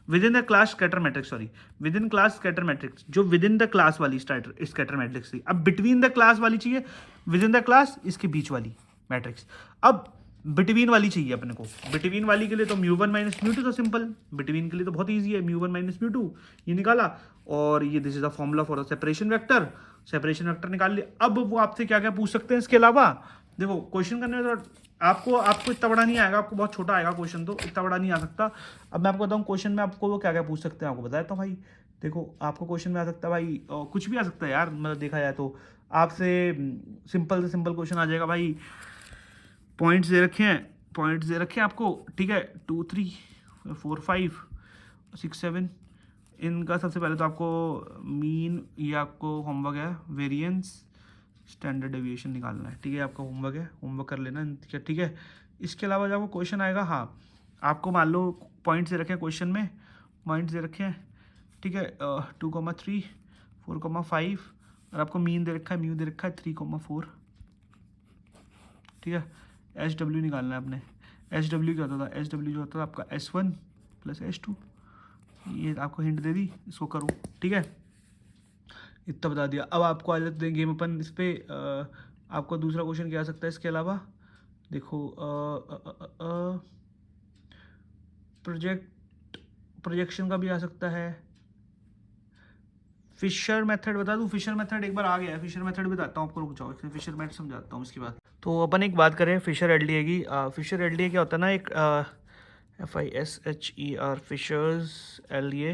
with in the class scatter matrix, sorry with in class scatter matrix, जो विद इन द क्लास वाली स्कैटर मैट्रिक्स थी। अब बिटवीन द क्लास वाली चाहिए, विद इन द क्लास इसके बीच वाली मैट्रिक्स। अब बिटवीन वाली चाहिए अपने को। बिटवीन वाली के लिए तो μ1 माइनस μ2, तो सिंपल, बिटवीन के लिए तो बहुत ईजी है, μ1 माइनस μ2 ये निकाला, और ये this is the formula for the separation vector. Separation vector निकाल लिया। अब वो आपसे क्या क्या पूछ सकते हैं इसके अलावा। देखो क्वेश्चन करने में आपको इतना बड़ा नहीं आएगा, आपको बहुत छोटा आएगा क्वेश्चन, तो इतना बड़ा नहीं आ सकता। अब मैं आपको बताऊँ क्वेश्चन में आपको वो क्या क्या पूछ सकते हैं, आपको बताया तो भाई। देखो आपको क्वेश्चन में आ सकता है भाई, कुछ भी आ सकता है यार, मतलब देखा जाए तो आपसे सिंपल से सिंपल क्वेश्चन आ जाएगा भाई। पॉइंट्स दे रखे हैं आपको, ठीक है, 2 3 4 5 6 7। इनका सबसे पहले तो आपको मीन, ये आपको होमवर्क है, वेरिएंस, स्टैंडर्ड डेविएशन निकालना है, ठीक है। आपका होमवर्क है, होमवर्क कर लेना, ठीक है। इसके अलावा जब वो क्वेश्चन आएगा, हाँ आपको मान लो पॉइंट्स दे रखे हैं क्वेश्चन में, पॉइंट्स दे रखे हैं, ठीक है, 2,3, 4,5, और आपको मीन दे रखा है, म्यू दे रखा है 3,4, ठीक है। एच डब्ल्यू निकालना है आपने। एच डब्ल्यू क्या होता था, एच डब्ल्यू जो होता था आपका S1 प्लस S2, ये आपको हिंट दे दी, इसको करो, ठीक है, इतना बता दिया। अब आपको आ जाते हैं गेम अपन इस पर, आपको दूसरा क्वेश्चन क्या आ सकता है इसके अलावा, देखो प्रोजेक्शन का भी आ सकता है। फिशर मेथड बता दूं, फिशर मेथड एक बार आ गया है, फिशर मेथड बताता हूँ आपको, रुक जाओ, फिशर मेथड समझाता हूँ इसके बाद। तो अपन एक बात करें फिशर एलडीए की। फिशर एलडीए क्या होता है ना, एक FISHER Fisher's LDA,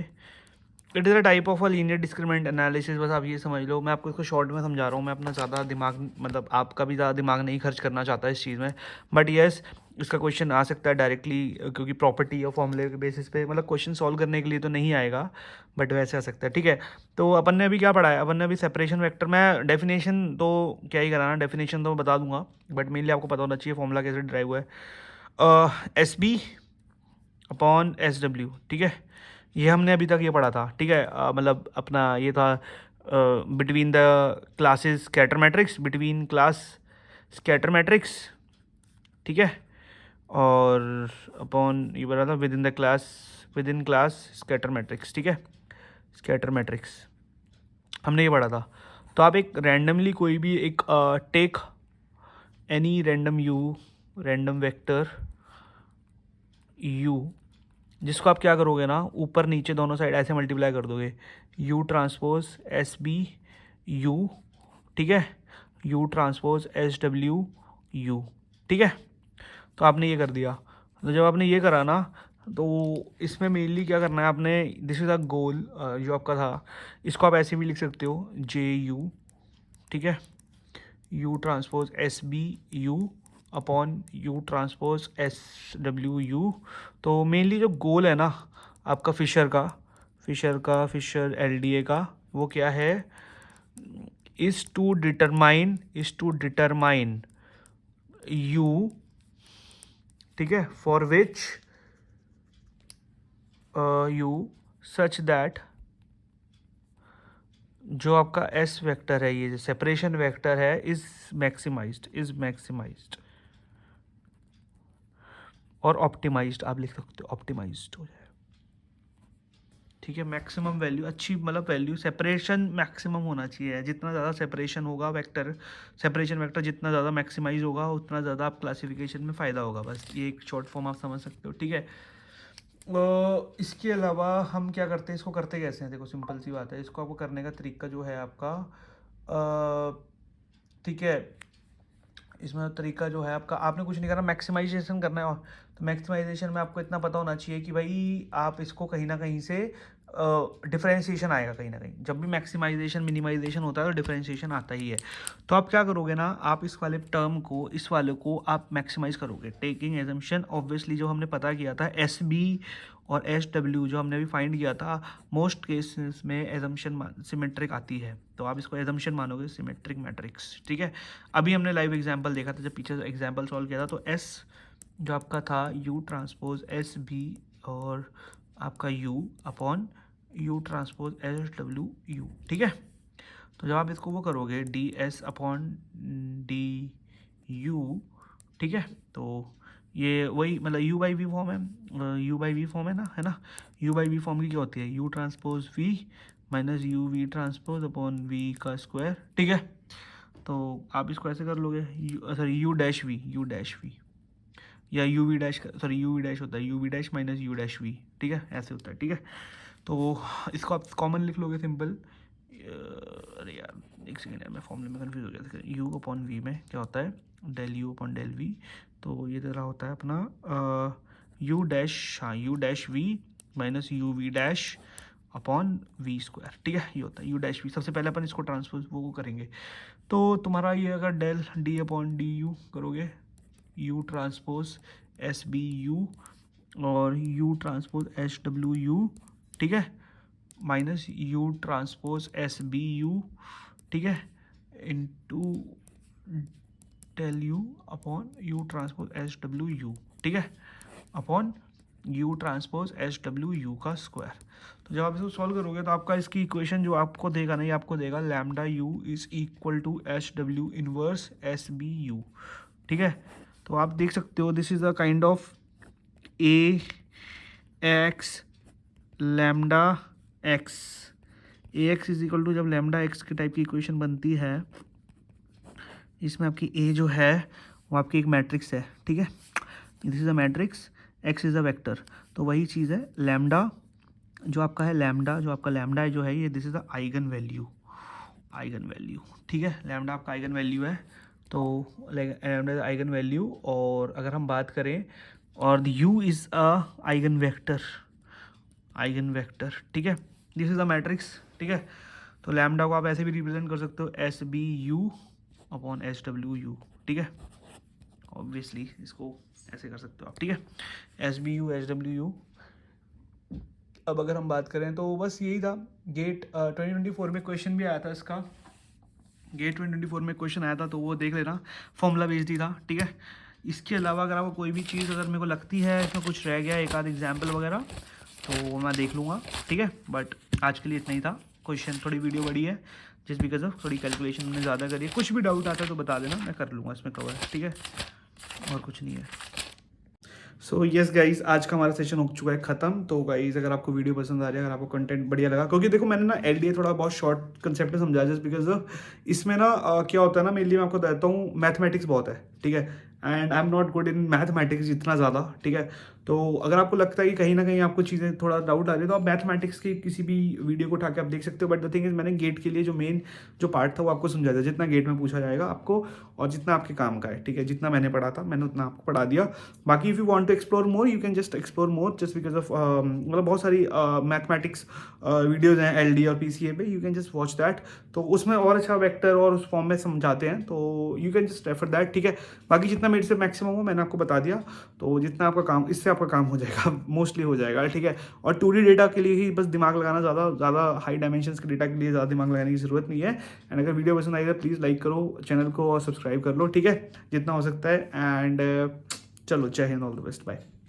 it is a type of a linear discriminant analysis. बस आप ये समझ लो, मैं आपको इसको शॉर्ट में समझा रहा हूँ, मैं अपना ज़्यादा दिमाग, मतलब आपका भी ज़्यादा दिमाग नहीं खर्च करना चाहता इस चीज़ में, बट येस इसका क्वेश्चन आ सकता है डायरेक्टली, क्योंकि प्रॉपर्टी और फॉर्मूले के बेसिस पे, मतलब क्वेश्चन सॉल्व करने के लिए तो नहीं आएगा, बट वैसे आ सकता है, ठीक है। तो अपन ने अभी क्या पढ़ा है, अपन ने अभी सेपरेशन वेक्टर, मैं डेफिनेशन तो क्या ही कराना, डेफिनेशन तो मैं बता दूंगा, बट मेनली आपको पता होना चाहिए फॉर्मूला कैसे ड्राइव हुआ है, SB अपॉन SW, ठीक है। ये हमने अभी तक ये पढ़ा था, ठीक है, मतलब अपना ये था between the classes scatter matrix, between class scatter matrix, ठीक है, और अपॉन ये बता था with in class scatter matrix, ठीक है, स्कैटर मैट्रिक्स हमने ये पढ़ा था। तो आप एक रैंडमली कोई भी एक take any random vector u, जिसको आप क्या करोगे ना, ऊपर नीचे दोनों साइड ऐसे मल्टीप्लाई कर दोगे, U ट्रांसपोज SB U, ठीक है, U ट्रांसपोज SW U, ठीक है। तो आपने ये कर दिया। तो जब आपने ये करा ना, तो इसमें मेनली क्या करना है आपने, दिस इज़ अ गोल जो आपका था, इसको आप ऐसे भी लिख सकते हो JU, ठीक है, U transpose SB U upon U transpose SW U। तो मेनली जो गोल है ना आपका फिशर LDA का, वो क्या है, इज़ टू डिटरमाइन U, ठीक है, for which U such that, जो आपका S वेक्टर है, ये सेपरेशन वेक्टर है, इज मैक्सिमाइज्ड और ऑप्टिमाइज्ड, आप लिख सकते हो ऑप्टिमाइज्ड हो जाए, ठीक है। मैक्सिमम वैल्यू अच्छी, मतलब वैल्यू सेपरेशन मैक्सिमम होना चाहिए, जितना ज़्यादा सेपरेशन होगा सेपरेशन वेक्टर जितना ज़्यादा मैक्सिमाइज होगा, उतना ज़्यादा आप क्लासिफिकेशन में फ़ायदा होगा। बस ये एक शॉर्ट फॉर्म आप समझ सकते हो, ठीक है। इसके अलावा हम क्या करते हैं, इसको करते कैसे हैं, देखो सिंपल सी बात है, इसको आपको करने का तरीका जो है आपका, ठीक है, इसमें तरीका जो है आपका, आपने कुछ नहीं करना, मैक्सिमाइजेशन करना है। और तो मैक्सिमाइजेशन में आपको इतना पता होना चाहिए कि भाई आप इसको कहीं ना कहीं से डिफरेंशिएशन आएगा, कहीं ना कहीं जब भी मैक्सिमाइजेशन मिनिमाइजेशन होता है तो डिफरेंशिएशन आता ही है। तो आप क्या करोगे ना, आप इस वाले टर्म को, इस वाले को आप मैक्सिमाइज करोगे, टेकिंग एजम्पशन ऑब्वियसली जो हमने पता किया था SB और SW जो हमने अभी फाइंड किया था, मोस्ट केसेस में एजम्पशन सिमेट्रिक आती है, तो आप इसको एजम्पशन मानोगे सिमेट्रिक मैट्रिक्स, ठीक है। अभी हमने लाइव एग्जांपल देखा था, जब पीछे एग्जांपल सॉल्व किया था, तो S जो आपका था U ट्रांसपोज SB और आपका U upon U transpose SW U, ठीक है। तो जब आप इसको वो करोगे DS अपॉन DU, ठीक है, तो ये वही मतलब U/V फॉर्म है, U/V फॉर्म है ना, U/V फॉर्म की क्या होती है, U transpose V minus UV transpose upon V का स्क्वायर, ठीक है। तो आप इसको ऐसे कर लोगे, U-V या UV डैश होता है UV डैश माइनस U-V, ठीक है, ऐसे होता है, ठीक है। तो इसको आप कॉमन लिख लोगे सिंपल, अरे यार एक सेकेंड यार, मैं फॉर्मूले में कंफ्यूज हो गया था, U अपॉन V में क्या होता है, del U upon del V, तो ये तरह होता है अपना U-V minus UV dash upon V square, ठीक है, ये होता है U-V। सबसे पहले अपन इसको ट्रांसपोज वो करेंगे, तो तुम्हारा ये अगर डेल D अपॉन DU करोगे, U ट्रांसपोज SBU और U ट्रांसपोज SWU, ठीक है, माइनस U ट्रांसपोज SBU, ठीक है, into del U upon U transpose SWU, ठीक है, अपॉन यू ट्रांसपोज एच डब्ल्यू यू का स्क्वायर। तो जब आप इसको सॉल्व करोगे तो आपका इसकी इक्वेशन जो आपको देगा ना, ये आपको देगा lambda u is equal to h डब्ल्यू इनवर्स एस बी यू। ठीक है, तो आप देख सकते हो this is a kind of a x lambda x. A x is equal to जब लैम्डा एक्स के टाइप की इक्वेशन बनती है, इसमें आपकी ए जो है वो आपकी एक मैट्रिक्स है। ठीक है, this is a matrix, x is a vector. तो वही चीज़ है लैम्डा जो आपका है, लैम्डा जो आपका लैम्डा है जो है ये, this is a eigen value. Eigen value, ठीक है, लैम्डा आपका आइगन वैल्यू है। तो लैम्डा आइगन वैल्यू, और अगर हम बात करें, और you is a eigen vector. Eigen vector, ठीक है, दिस इज अ मैट्रिक्स। ठीक है, तो लैम्डा को आप ऐसे भी रिप्रेजेंट कर सकते हो, s b u upon h डब्ल्यू यू। ठीक है, ऑब्वियसली इसको ऐसे कर सकते हो आप। ठीक है, एस बी यू एच डब्ल्यू यू। अब अगर हम बात करें तो बस यही था। गेट 2024 में क्वेश्चन भी आया था इसका, गेट 2024 में क्वेश्चन आया था, तो वो देख लेना, फॉर्मूला बेस्ड ही था। ठीक है, इसके अलावा अगर आपको कोई भी चीज़ अगर मेरे को लगती है इसमें कुछ रह गया, एक आध एग्जाम्पल वगैरह, तो मैं देख लूँगा। ठीक है, बट आज के लिए इतना ही था। क्वेश्चन थोड़ी वीडियो बड़ी है जिस बिकॉज ऑफ थोड़ी कैलकुलेशन मैंने ज़्यादा करी है। कुछ भी डाउट आता है तो बता देना, मैं कर लूँगा इसमें कवर। ठीक है, और कुछ नहीं है। सो यस गाइज, आज का हमारा सेशन हो चुका है खत्म। तो गाइज अगर आपको वीडियो पसंद आ रही है, अगर आपको कंटेंट बढ़िया लगा, क्योंकि देखो मैंने ना एलडीए थोड़ा बहुत शॉर्ट कंसेप्ट में समझाया जस्ट बिकॉज इसमें ना क्या होता है ना, मेनली मैं आपको बताता हूँ, मैथमेटिक्स बहुत है। ठीक है, and I am not good in mathematics इतना ज़्यादा। ठीक है, तो अगर आपको लगता है कि कहीं ना कहीं आपको चीज़ें थोड़ा डाउट आ रही है तो आप मैथमेटिक्स की किसी भी वीडियो को उठा के आप देख सकते हो। बट द थिंग इज, मैंने गेट के लिए जो मेन जो पार्ट था वो आपको समझा दिया, जितना गेट में पूछा जाएगा आपको और जितना आपके काम का है। ठीक है, जितना मैंने पढ़ा था मैंने उतना आपको पढ़ा दिया। बाकी if you want to explore more you can just explore more just because of मतलब बहुत सारी मैथमेटिक्स वीडियोज़ हैं एलडी और पीसीए पे, you can just watch that. तो उसमें और अच्छा वेक्टर और उस फॉर्म में समझाते हैं, तो you can just refer that. ठीक है, बाकी जितना मेरे से मैक्सिमम हो मैंने आपको बता दिया, तो जितना आपका काम, इससे आपका काम हो जाएगा, मोस्टली हो जाएगा। ठीक है, और 2D डेटा के लिए ही बस दिमाग लगाना, ज़्यादा हाई डायमेंशंस के डेटा के लिए ज़्यादा दिमाग लगाने की ज़रूरत नहीं है। एंड अगर वीडियो पसंद आई तो प्लीज़ लाइक करो चैनल को और सब्सक्राइब कर लो। ठीक है, जितना हो सकता है। एंड चलो, Jai Hind, all the best, bye.